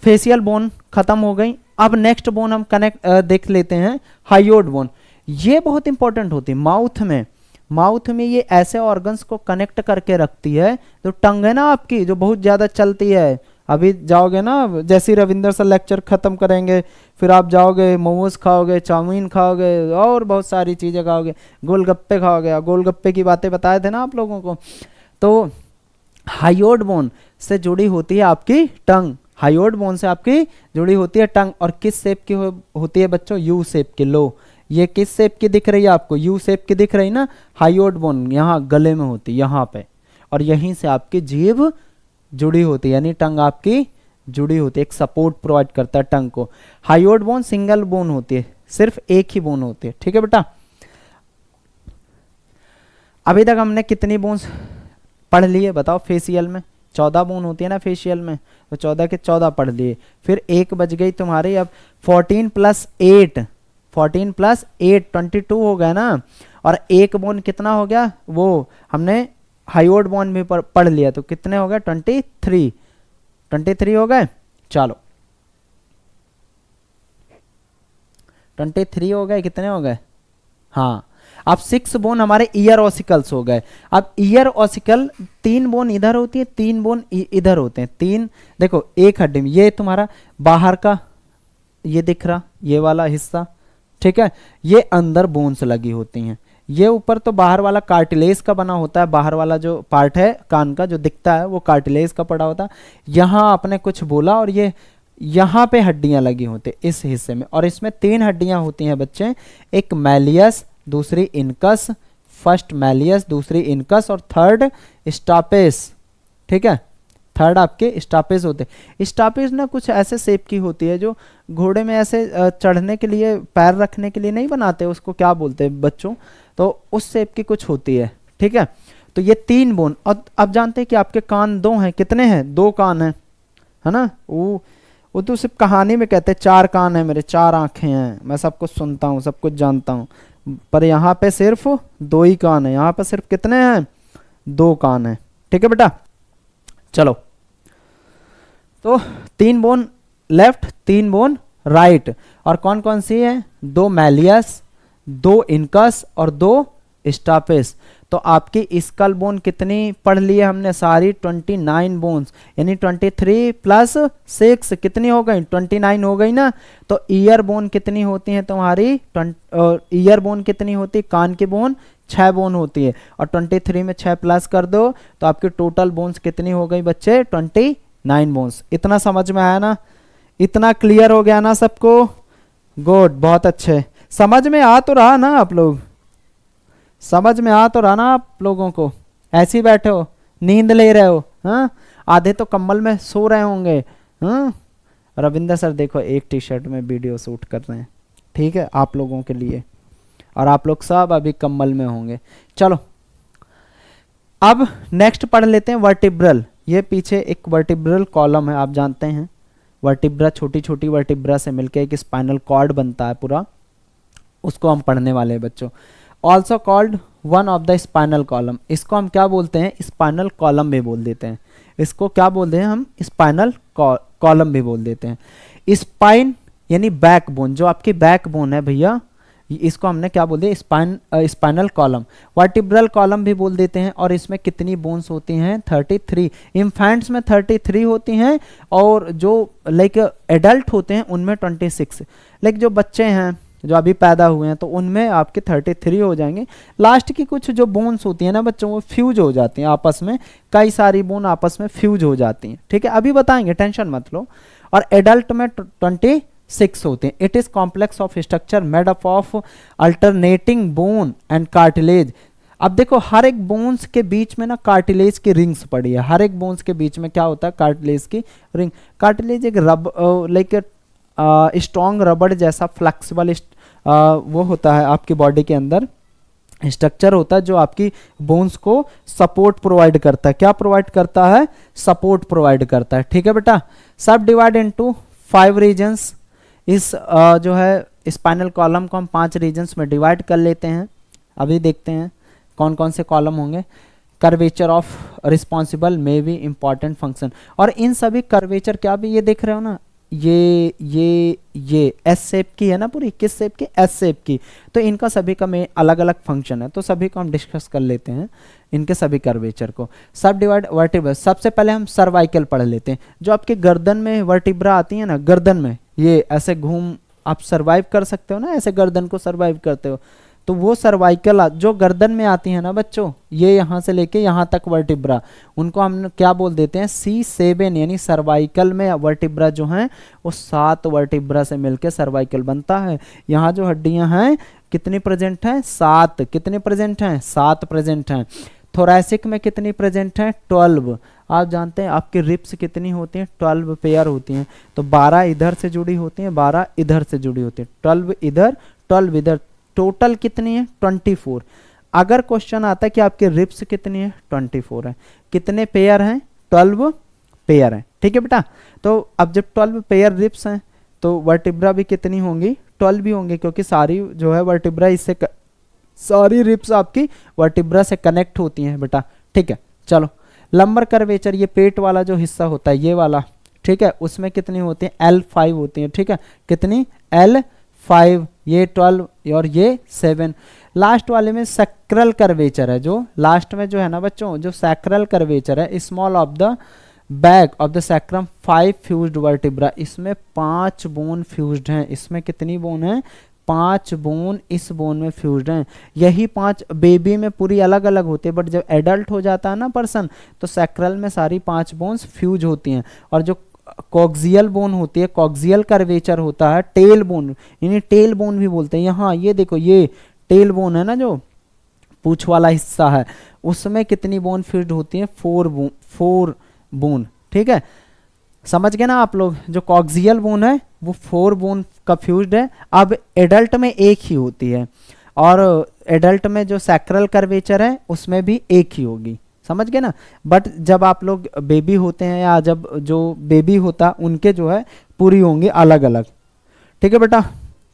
फेशियल बोन खत्म हो गई। अब नेक्स्ट बोन हम कनेक्ट देख लेते हैं, हाइयोड बोन। ये बहुत इंपॉर्टेंट होती है माउथ में। माउथ में ये ऐसे ऑर्गन्स को कनेक्ट करके रखती है। तो टंग है ना आपकी, जो बहुत ज़्यादा चलती है, अभी जाओगे ना, जैसे रविंदर सर लेक्चर ख़त्म करेंगे फिर आप जाओगे मोमोज खाओगे, चाउमीन खाओगे, और बहुत सारी चीज़ें खाओगे, गोलगप्पे खाओगे। गोलगप्पे की बातें बताए थे ना आप लोगों को। तो हाइयोड बोन से जुड़ी होती है आपकी टंग, हाइयोड बोन से आपकी जुड़ी होती है टंग। और किस शेप की होती है बच्चों, यू शेप की। लो ये किस शेप की दिख रही है आपको, यू शेप की दिख रही ना। हाइयोड बोन यहाँ गले में होती है, यहाँ पे, और यहीं से आपकी जीभ जुड़ी होती है, यानी टंग आपकी जुड़ी होती है, एक सपोर्ट प्रोवाइड करता है टंग को। हाइयोड बोन सिंगल बोन होती है, सिर्फ एक ही बोन होती है। ठीक है बेटा, अभी तक हमने कितनी बोन्स पढ़ लिए बताओ फेशियल में? 14 बोन होती है ना फेशियल में, तो 14 के 14 पढ़ लिए। फिर एक बज गई तुम्हारी, अब 14 + 8, 14 + 8 22 हो गया ना। और एक बोन कितना हो गया, वो हमने हाइयोड बोन भी पढ़ लिया, तो कितने हो गए, 23 हो गए। चलो 23 हो गए, कितने हो गए, हाँ। अब 6 बोन हमारे ईयर ऑसिकल्स हो गए। अब ईयर ऑसिकल 3 बोन इधर होती है, 3 बोन इधर होते हैं। 3 देखो, एक हड्डी में ये तुम्हारा बाहर का, ये दिख रहा ये वाला हिस्सा, ठीक है, ये अंदर बोन्स लगी होती हैं। ये ऊपर तो बाहर वाला कार्टिलेज का बना होता है, बाहर वाला जो पार्ट है कान का जो दिखता है वो कार्टिलेज का पड़ा होता है। यहाँ आपने कुछ बोला और ये यहाँ पे हड्डियां लगी होती है इस हिस्से में, और इसमें 3 हड्डियां होती हैं बच्चे, एक मैलियस, दूसरी इनकस, फर्स्ट मैलियस, दूसरी इनकस और थर्ड स्टापेस, ठीक है, थर्ड आपके स्टापेस होते हैं। स्टापेस ना कुछ ऐसे शेप की होती है जो घोड़े में ऐसे चढ़ने के लिए पैर रखने के लिए नहीं बनाते, उसको क्या बोलते हैं बच्चों, तो उस शेप की कुछ होती है, ठीक है। तो ये 3 बोन, और अब जानते हैं कि आपके कान 2 हैं, कितने हैं, 2 कान हैं, है ना। वो तो सिर्फ कहानी में कहते हैं 4 कान हैं मेरे, 4 आंखें हैं, मैं सब कुछ सुनता हूँ, सब कुछ जानता हूँ, पर यहाँ पे सिर्फ 2 ही कान है, यहाँ पे सिर्फ कितने हैं, 2 कान हैं, ठीक है बेटा। चलो, तो 3 बोन लेफ्ट, 3 बोन राइट, और कौन कौन सी है, 2 मैलियस, 2 इनकस और 2 स्टापेस। तो आपकी स्कल बोन कितनी पढ़ ली है हमने, सारी 29 बोन्स, यानी 23 प्लस 6 कितनी हो गई, 29 हो गई ना। तो ईयर बोन कितनी होती है तुम्हारी, ईयर बोन कितनी होती, कान की बोन 6 बोन होती है, और 23 में 6 प्लस कर दो तो आपकी टोटल बोन्स कितनी हो गई बच्चे, 29 बोन्स। इतना समझ में आया ना, इतना क्लियर हो गया ना सबको, गुड, बहुत अच्छे। समझ में आ तो रहा ना आप लोग, समझ में आ तो रहा ना आप लोगों को, ऐसे ही बैठे हो, नींद ले रहे हो, हाँ, आधे तो कम्बल में सो रहे होंगे, हाँ। रविंदर सर देखो एक टी-शर्ट में वीडियो शूट कर रहे हैं, ठीक है, आप लोगों के लिए, और आप लोग सब अभी कम्बल में होंगे। चलो अब नेक्स्ट पढ़ लेते हैं वर्टिब्रल। ये पीछे एक वर्टिब्रल कॉलम है, आप जानते हैं वर्टिब्रा छोटी छोटी वर्टिब्रा से मिलकर एक स्पाइनल कॉर्ड बनता है पूरा, उसको हम पढ़ने वाले हैं बच्चों। Also called one of the spinal column, इसको हम क्या बोलते हैं, स्पाइनल कॉलम भी बोल देते हैं, इसको क्या बोलते हैं हम, स्पाइनल कॉलम भी बोल देते हैं। स्पाइन यानी बैक बोन, जो आपकी बैक बोन है भैया, इसको हमने क्या बोल दिया, स्पाइनल कॉलम। वर्टिब्रल कॉलम भी बोल देते हैं, और इसमें कितनी बोन्स होती हैं, 33। इन्फेंट्स में 33 होती हैं, और जो लाइक एडल्ट होते हैं उनमें 26। लाइक जो बच्चे हैं जो अभी पैदा हुए हैं तो उनमें आपके 33 हो जाएंगे। लास्ट की कुछ जो बोन्स होती है ना बच्चों, वो फ्यूज हो जाती हैं आपस में, कई सारी बोन आपस में फ्यूज हो जाती हैं, ठीक है, अभी बताएंगे, टेंशन मत लो। और एडल्ट में 26 होते हैं। It is complex of structure made up of alternating bone and cartilage. अब देखो हर एक बोन्स के बीच में ना कार्टिलेज की रिंग्स पड़ी है, हर एक बोन्स के बीच में क्या होता है, कार्टिलेज की रिंग। कार्टिलेज एक लाइक स्ट्रॉन्ग रबड़ जैसा फ्लेक्सिबल वो होता है आपकी बॉडी के अंदर, स्ट्रक्चर होता है जो आपकी बोन्स को सपोर्ट प्रोवाइड करता है। क्या प्रोवाइड करता है, सपोर्ट प्रोवाइड करता है, ठीक है बेटा। सब डिवाइड इनटू 5 रीजन्स। इस जो है स्पाइनल कॉलम को हम 5 रीजन्स में डिवाइड कर लेते हैं। अभी देखते हैं कौन कौन से कॉलम होंगे। Curvature of responsible may be important function, और इन सभी कर्वेचर क्या भी ये देख रहे हो ना, ये एस शेप की है ना पूरी, किस शेप की, एस शेप की। तो इनका सभी का में अलग अलग फंक्शन है, तो सभी को हम डिस्कस कर लेते हैं, इनके सभी कर्वेचर को। सब डिवाइड वर्टिब्रा, सबसे पहले हम सर्वाइकल पढ़ लेते हैं। जो आपके गर्दन में वर्टिब्रा आती है ना, गर्दन में ये ऐसे घूम, आप सर्वाइव कर सकते हो ना, ऐसे गर्दन को सर्वाइव करते हो, तो वो सर्वाइकल जो गर्दन में आती है ना बच्चों, ये यहाँ से लेके यहाँ तक वर्टिब्रा, उनको हम क्या बोल देते हैं, C7, यानी सर्वाइकल में वर्टिब्रा जो हैं वो 7 वर्टिब्रा से मिलके सर्वाइकल बनता है। यहाँ जो हड्डियाँ हैं कितनी प्रेजेंट हैं, 7। कितनी प्रेजेंट हैं, 7 प्रेजेंट हैं। थोरैसिक में कितनी प्रेजेंट हैं, 12। आप जानते हैं आपकी रिप्स कितनी होती हैं, 12 पेयर होती हैं, तो 12 इधर से जुड़ी होती हैं, 12 इधर से जुड़ी होती हैं, 12 इधर 12 इधर, टोटल कितनी है, 24। अगर क्वेश्चन आता है कि आपके रिप्स कितनी है, 24 है, कितने पेयर हैं, 12 पेयर हैं, ठीक है बेटा। तो अब जब 12 पेयर रिप्स हैं तो वर्टिब्रा भी कितनी होंगी, 12 भी होंगी, क्योंकि सारी जो है वर्टिब्रा इससे सारी रिप्स आपकी वर्टिब्रा से कनेक्ट होती हैं बेटा, ठीक है। चलो लंबर कर्वेचर, ये पेट वाला जो हिस्सा होता है ये वाला, ठीक है, उसमें कितनी होती है, L5 होती है, ठीक है, कितनी, L5, ये 12 और ये 7। लास्ट वाले में सैक्रल कर्वेचर है, जो लास्ट में जो है ना बच्चों, जो सैक्रल कर्वेचर है, small of the back of the sacrum 5 fused vertebra, इसमें 5 बोन फ्यूज्ड हैं। इसमें कितनी बोन है? 5 बोन इस बोन में फ्यूज्ड हैं। यही 5 बेबी में पूरी अलग अलग होती है, बट जब एडल्ट हो जाता है ना पर्सन, तो सैक्रल में सारी 5 बोन्स फ्यूज होती हैं। और जो कॉक्सियल बोन होती है, कॉक्सियल कर्वेचर होता है, टेल बोन, यानी टेल बोन भी बोलते हैं। यहाँ ये देखो, ये टेल बोन है ना, जो पूंछ वाला हिस्सा है, उसमें कितनी बोन फ्यूज्ड होती है? 4 बोन। ठीक है, समझ गए ना आप लोग? जो कॉक्सियल बोन है वो 4 बोन का फ्यूज्ड है। अब एडल्ट में एक ही होती है, और एडल्ट में जो सैक्रल कर्वेचर है उसमें भी एक ही होगी। समझ गए ना? बट जब आप लोग बेबी होते हैं, या जब जो बेबी होता उनके जो है पूरी होंगी अलग अलग। ठीक है बेटा,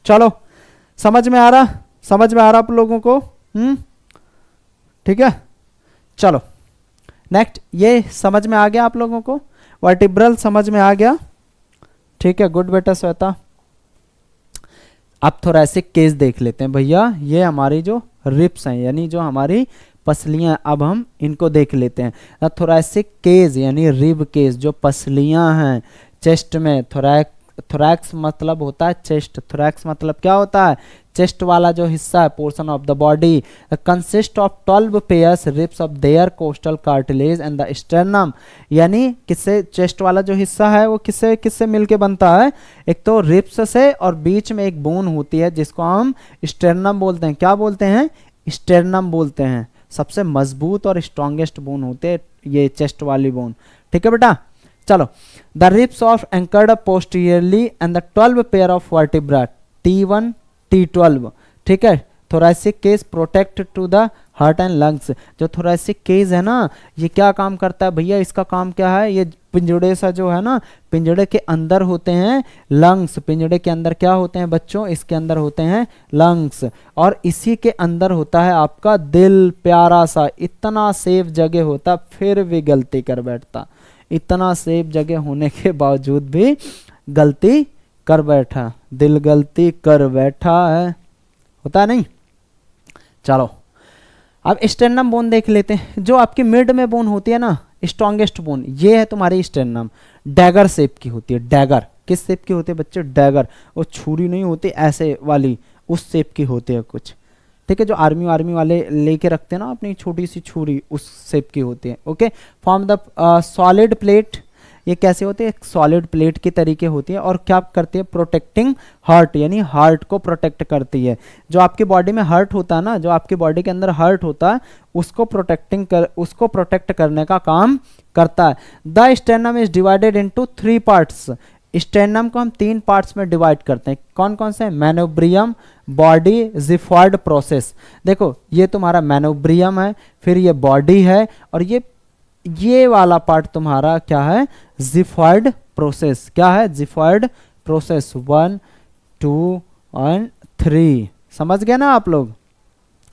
चलो समझ में आ रहा? समझ में आ रहा आप लोगों को? ठीक है, चलो नेक्स्ट, ये समझ में आ गया आप लोगों को? वर्टिब्रल समझ में आ गया? ठीक है, गुड बेटा श्वेता। अब थोरैसिक केस देख लेते हैं भैया। ये हमारी जो रिप्स हैं, यानी जो हमारी पसलियां, अब हम इनको देख लेते हैं। थोरैसिक केस यानी रिब केस, जो पसलियां हैं चेस्ट में, थोरैक्स मतलब होता है चेस्ट। थोरैक्स मतलब क्या होता है? चेस्ट वाला जो हिस्सा है, portion of the body, consist of 12 pairs ribs of their costal cartilage and the sternum. यानी किससे? चेस्ट वाला जो हिस्सा है वो किससे किससे मिलके बनता है? एक तो रिब्स से, और बीच में एक बोन होती है जिसको हम स्टर्नम बोलते हैं। क्या बोलते हैं? स्टर्नम बोलते हैं। सबसे मजबूत और स्ट्रॉन्गेस्ट बोन होते हैं ये चेस्ट वाली बोन। ठीक है बेटा, चलो। The ribs of anchored posteriorly and the 12 pair of vertebra T1 T12। ठीक है, thoracic case protect to the heart and lungs. जो थोरैसिक केस है ना, ये क्या काम करता है भैया? इसका काम क्या है? ये पिंजड़े सा जो है ना, पिंजड़े के अंदर होते हैं लंग्स। पिंजड़े के अंदर क्या होते हैं बच्चों? इसके अंदर होते हैं लंग्स, और इसी के अंदर होता है आपका दिल, प्यारा सा। इतना सेफ जगह होता, फिर भी गलती कर बैठता। इतना सेफ जगह होने के बावजूद भी गलती कर बैठा। दिल गलती कर बैठा है, होता नहीं? चलो अब स्टेर्नम बोन देख लेते हैं। जो आपकी मिड में बोन होती है ना, स्ट्रॉन्गेस्ट बोन, ये है तुम्हारी स्टेर्नम। डैगर शेप की होती है। डैगर किस शेप की होती है बच्चे? डैगर। वो छुरी नहीं होती ऐसे वाली, उस शेप की होती है कुछ। ठीक है, जो आर्मी वाले लेके रखते हैं ना अपनी छोटी सी छुरी, उस शेप की होती है। Okay, form the solid plate. ये कैसे होते हैं? सॉलिड प्लेट की तरीके होती है, और क्या करती है? प्रोटेक्टिंग हार्ट, यानी हार्ट को प्रोटेक्ट करती है। जो आपकी बॉडी में हार्ट होता है ना, जो आपकी बॉडी के अंदर हार्ट होता है, उसको प्रोटेक्ट करने का काम करता है। The sternum is divided into 3 parts. Sternum को हम 3 पार्ट्स में डिवाइड करते हैं। कौन कौन से? मैनोब्रियम, बॉडी, जिफॉइड प्रोसेस। देखो, ये तुम्हारा मैनोब्रियम है, फिर ये बॉडी है, और ये वाला पार्ट तुम्हारा क्या है? Xiphoid process. क्या है? Xiphoid process. 1 2 और 3। समझ गए ना आप लोग?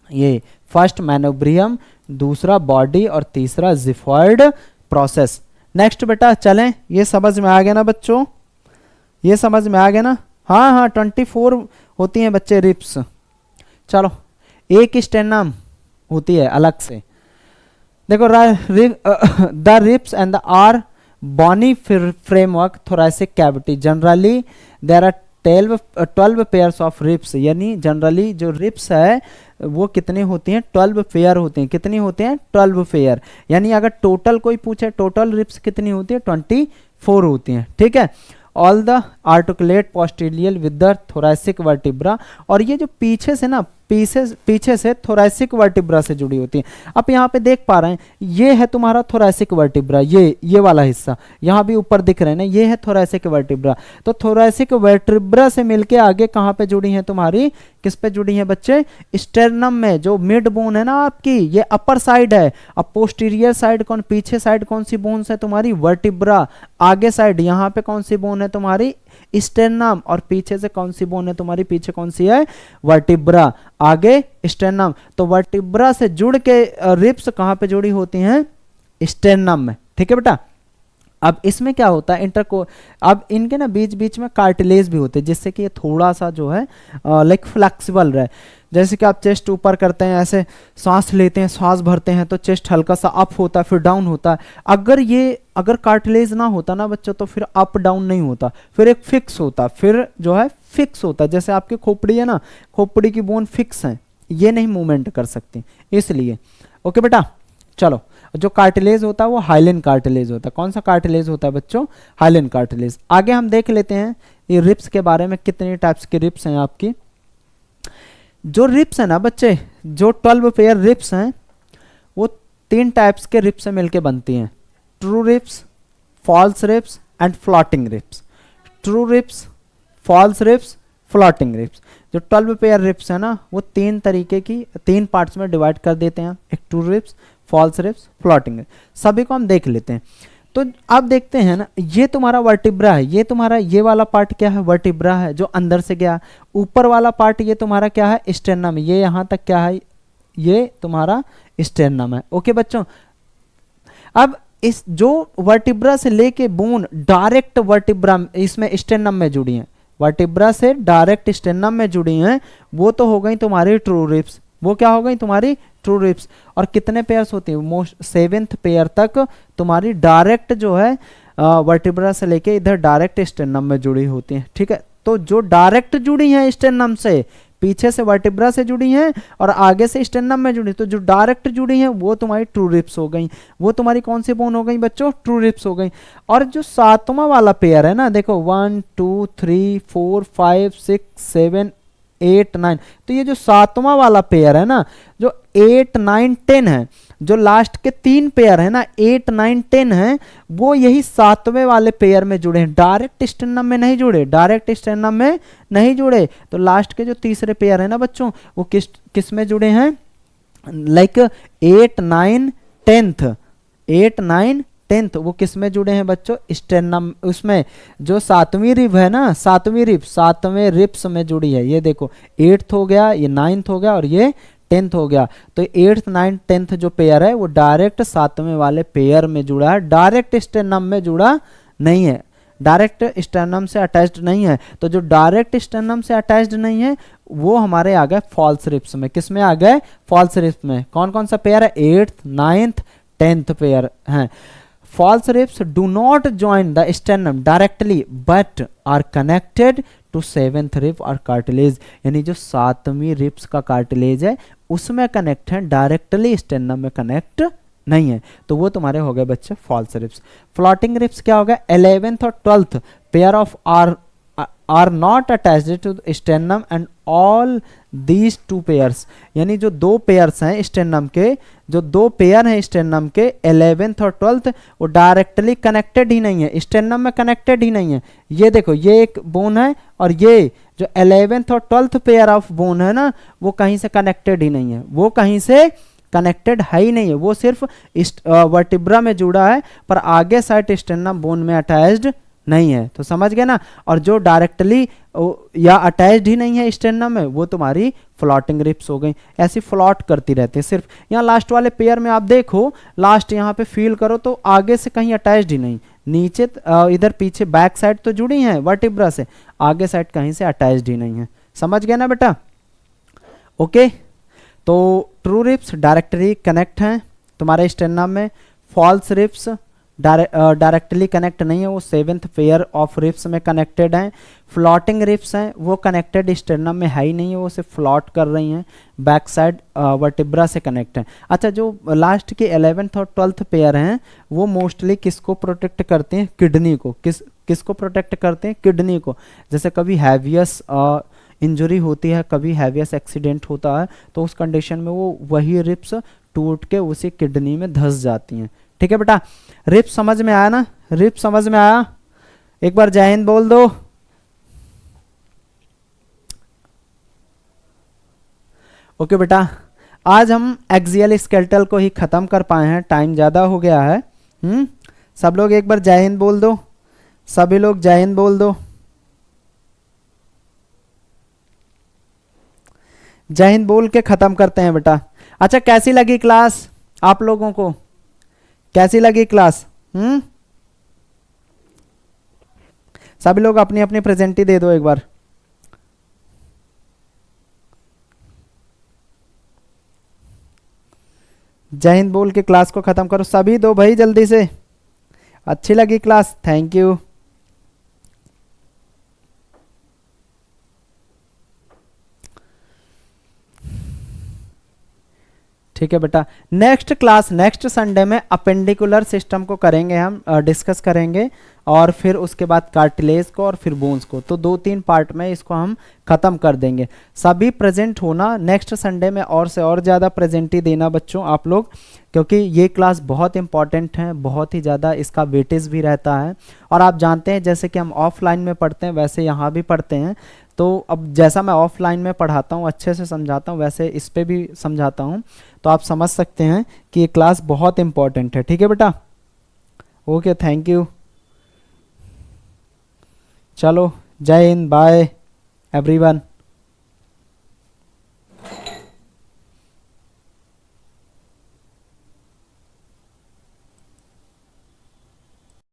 ये फर्स्ट मैनोब्रियम, दूसरा बॉडी, और तीसरा जिफॉइड प्रोसेस। नेक्स्ट बेटा चलें, ये समझ में आ गया ना बच्चों? ये समझ में आ गया ना? हाँ हाँ, 24 होती हैं बच्चे रिप्स। चलो, एक स्टेर्नम होती है अलग से। देखो, the ribs and the are bony framework thoracic cavity generally there are 12 pairs of ribs। यानी जनरली जो रिप्स है वो कितनी होती हैं? 12 पेयर होती हैं। कितनी होती हैं? 12 पेयर। यानी अगर टोटल कोई पूछे टोटल रिप्स कितनी होती है? 24 होती हैं। ठीक है, all the articulate posterior with the thoracic vertebra. और ये जो पीछे से ना, पीछे से थोरैसिक वर्टिब्रा से जुड़ी होती है। अब यहाँ पे देख पा रहे हैं, ये है तुम्हारा थोरैसिक वर्टिब्रा, ये वाला हिस्सा यहाँ भी ऊपर दिख रहे हैं ना, ये है थोरैसिक वर्टिब्रा। तो थोरैसिक वर्टिब्रा से मिलके आगे कहाँ पे जुड़ी हैं तुम्हारी? किस पे जुड़ी हैं बच्चे? स्टेर्नम में। जो मिड बोन है ना आपकी, ये अपर साइड है। अब पोस्टीरियर साइड कौन? पीछे साइड कौन सी बोन्स है तुम्हारी? वर्टिब्रा। आगे साइड यहाँ पे कौन सी बोन है तुम्हारी? स्टेर्नम। और पीछे से कौन सी बोन है तुम्हारी? पीछे कौन सी है? वर्टिब्रा। आगे स्टेर्नम। तो वर्टिब्रा से जुड़ के रिप्स कहाँ पे जुड़ी होती हैं? स्टेर्नम में। ठीक है बेटा, अब इसमें क्या होता है इंटरको, अब इनके ना बीच बीच में कार्टिलेज भी होते हैं, जिससे कि ये थोड़ा सा जो है लाइक फ्लेक्सिबल रहे। जैसे कि आप चेस्ट ऊपर करते हैं, ऐसे सांस लेते हैं, सांस भरते हैं, तो चेस्ट हल्का सा अप होता है, फिर डाउन होता है। अगर कार्टिलेज ना होता ना बच्चों, तो फिर अप डाउन नहीं होता, फिर एक फिक्स होता, फिर जो है फिक्स होता। जैसे आपकी खोपड़ी है ना, खोपड़ी की बोन फिक्स है, ये नहीं मूवमेंट कर सकती, इसलिए। ओके बेटा, चलो। जो कार्टिलेज होता है वो हाइलिन कार्टिलेज होता है। कौन सा कार्टिलेज होता है बच्चों? Hyaline cartilage. आगे हम देख लेते हैं ये रिप्स के बारे में, कितने टाइप्स के रिप्स हैं आपकी। जो रिप्स है ना बच्चे, जो 12 पेयर रिप्स हैं, वो 3 टाइप्स के रिप्स से मिलके बनती हैं। True ribs, false ribs and floating ribs. True ribs, false ribs, floating ribs. जो 12 पेयर रिप्स है ना, वो 3 तरीके की 3 पार्ट्स में डिवाइड कर देते हैं। एक true ribs, false ribs, floating ribs. सभी को हम देख लेते हैं। तो आप देखते हैं ना, ये तुम्हारा वर्टिब्रा है, ये तुम्हारा ये वाला पार्ट क्या है? वर्टिब्रा है, जो अंदर से गया। ऊपर वाला पार्ट ये तुम्हारा क्या है? स्टेर्नम। ये यहाँ तक क्या है? ये तुम्हारा स्टेर्नम है। ओके बच्चों, अब इस जो वर्टिब्रा से लेके बोन डायरेक्ट वर्टिब्रा इसमें स्टेर्नम में जुड़ी है, वर्टिब्रा से डायरेक्ट स्टेर्नम में जुड़ी हैं, वो तो हो गई तुम्हारी ट्रू रिप्स। वो क्या हो गई? तुम्हारी ट्रू रिप्स। और कितने पेयर्स होती है? मोस्ट 7th पेयर तक तुम्हारी डायरेक्ट जो है वर्टिब्रा से लेके इधर डायरेक्ट स्टेर्नम में जुड़ी होती है। ठीक है, तो जो डायरेक्ट जुड़ी हैं स्टेर्नम से, पीछे से वर्टिब्रा से जुड़ी हैं और आगे से स्टेर्नम में जुड़ी, तो जो डायरेक्ट जुड़ी हैं वो तुम्हारी ट्रू रिप्स हो गई। वो तुम्हारी कौन सी बोन हो गई बच्चों? ट्रू रिप्स हो गई। और जो 7वां वाला पेयर है ना, देखो 1 2 3 4 5 6 7 8 9, तो ये जो 7वां वाला पेयर है ना, जो 8 9 10 है, जो लास्ट के 3 पेयर है ना 8 9 10 है, वो यही 7वें वाले पेयर में जुड़े हैं, डायरेक्ट स्टेर्नम में नहीं जुड़े, डायरेक्ट स्टेर्नम में नहीं जुड़े। तो लास्ट के जो तीसरे पेयर है ना बच्चों, वो किस में जुड़े हैं? लाइक 8 9 10th, 8 9 10th वो किस में जुड़े हैं बच्चों? स्टेर्नम। उसमें जो 7वीं रिब है ना, 7वीं रिब 7वें रिब्स में जुड़ी है। ये देखो 8th हो गया, ये 9th हो गया और ये 10th हो गया। तो 8th 9th 10th जो पेयर है वो डायरेक्ट 7वें वाले पेयर में जुड़ा है, डायरेक्ट स्टेर्नम में जुड़ा नहीं है, डायरेक्ट स्टेर्नम से अटैच्ड नहीं है। तो जो डायरेक्ट स्टेर्नम से अटैच्ड नहीं है वो हमारे आ गए फॉल्स रिब्स में। किस में आ गए? फॉल्स रिब्स में। कौन कौन सा पेयर है? 8th 9th 10th पेयर हैं। False ribs do not join the sternum directly but are connected to 7th rib or cartilage। यानी जो 7वीं रिब्स का कार्टिलेज है उसमें कनेक्ट है, डायरेक्टली स्टेर्नम में कनेक्ट नहीं है। तो वो तुम्हारे हो गए बच्चे फॉल्स रिब्स। फ्लोटिंग रिब्स क्या हो गया? 11th और 12th pair of are not attached to sternum and all these 2 pairs. यानी जो 2 पेयर्स हैं स्टेर्नम के, जो 2 पेयर हैं स्टेर्नम के 11th और 12th, वो डायरेक्टली कनेक्टेड ही नहीं है, स्टेर्नम में कनेक्टेड ही नहीं है। ये देखो ये एक बोन है और ये जो 11th और 12th पेयर ऑफ बोन है ना, वो कहीं से कनेक्टेड ही नहीं है, वो कहीं से कनेक्टेड है ही नहीं है, वो सिर्फ वर्टिब्रा में जुड़ा है पर आगे साइड स्टेर्नम बोन में अटैच्ड नहीं है। तो समझ गए ना। और जो डायरेक्टली या अटैच्ड ही नहीं है स्टेर्नम में, वो तुम्हारी फ्लोटिंग रिप्स हो गई। ऐसी फ्लॉट करती रहती है सिर्फ। यहाँ लास्ट वाले पेयर में आप देखो, लास्ट यहाँ पे फील करो तो आगे से कहीं अटैच्ड ही नहीं, नीचे इधर पीछे बैक साइड तो जुड़ी हैं वर्टिब्रा से, आगे साइड कहीं से अटैच्ड ही नहीं है। समझ गए ना बेटा? ओके, तो ट्रू रिप्स डायरेक्टली कनेक्ट हैं तुम्हारे स्टेर्नम में। फॉल्स रिप्स डायरेक्टली कनेक्ट नहीं है, वो 7th पेयर ऑफ रिप्स में कनेक्टेड हैं। फ्लोटिंग रिप्स हैं, वो कनेक्टेड स्टेर्नम में है ही नहीं है, वो सिर्फ फ्लॉट कर रही हैं, बैक साइड वर्टिब्रा से कनेक्ट हैं। अच्छा, जो लास्ट के 11th और 12th पेयर हैं वो मोस्टली किसको प्रोटेक्ट करते हैं? किडनी को। किसको प्रोटेक्ट करते हैं? किडनी को। जैसे कभी हैवियस इंजरी होती है, कभी हैवियस एक्सीडेंट होता है, तो उस कंडीशन में वो वही रिप्स टूट के उसी किडनी में धंस जाती हैं। ठीक है बेटा, रिप समझ में आया ना? रिप समझ में आया? एक बार जय हिंद बोल दो। ओके बेटा, आज हम एक्सियल स्केलेटल को ही खत्म कर पाए हैं, टाइम ज्यादा हो गया है। सब लोग एक बार जय हिंद बोल दो, सभी लोग जय हिंद बोल दो। जय हिंद बोल के खत्म करते हैं बेटा। अच्छा, कैसी लगी क्लास आप लोगों को? कैसी लगी क्लास? सभी लोग अपनी अपनी प्रेजेंटी दे दो एक बार। जय हिंद बोल के क्लास को ख़त्म करो, सभी दो भाई जल्दी से। अच्छी लगी क्लास, थैंक यू। ठीक है बेटा, नेक्स्ट क्लास नेक्स्ट संडे में अपेंडिकुलर सिस्टम को करेंगे, हम डिस्कस करेंगे, और फिर उसके बाद कार्टिलेज को और फिर बोन्स को। तो 2-3 पार्ट में इसको हम ख़त्म कर देंगे। सभी प्रेजेंट होना नेक्स्ट संडे में, और से और ज़्यादा प्रेजेंटी देना बच्चों आप लोग, क्योंकि ये क्लास बहुत इंपॉर्टेंट है, बहुत ही ज़्यादा इसका वेटेज भी रहता है। और आप जानते हैं जैसे कि हम ऑफलाइन में पढ़ते हैं वैसे यहाँ भी पढ़ते हैं, तो अब जैसा मैं ऑफलाइन में पढ़ाता हूँ अच्छे से समझाता हूँ, वैसे इस पे भी समझाता हूँ, तो आप समझ सकते हैं कि ये क्लास बहुत इंपॉर्टेंट है। ठीक है बेटा, ओके, थैंक यू। चलो, जय हिंद, बाय एवरीवन।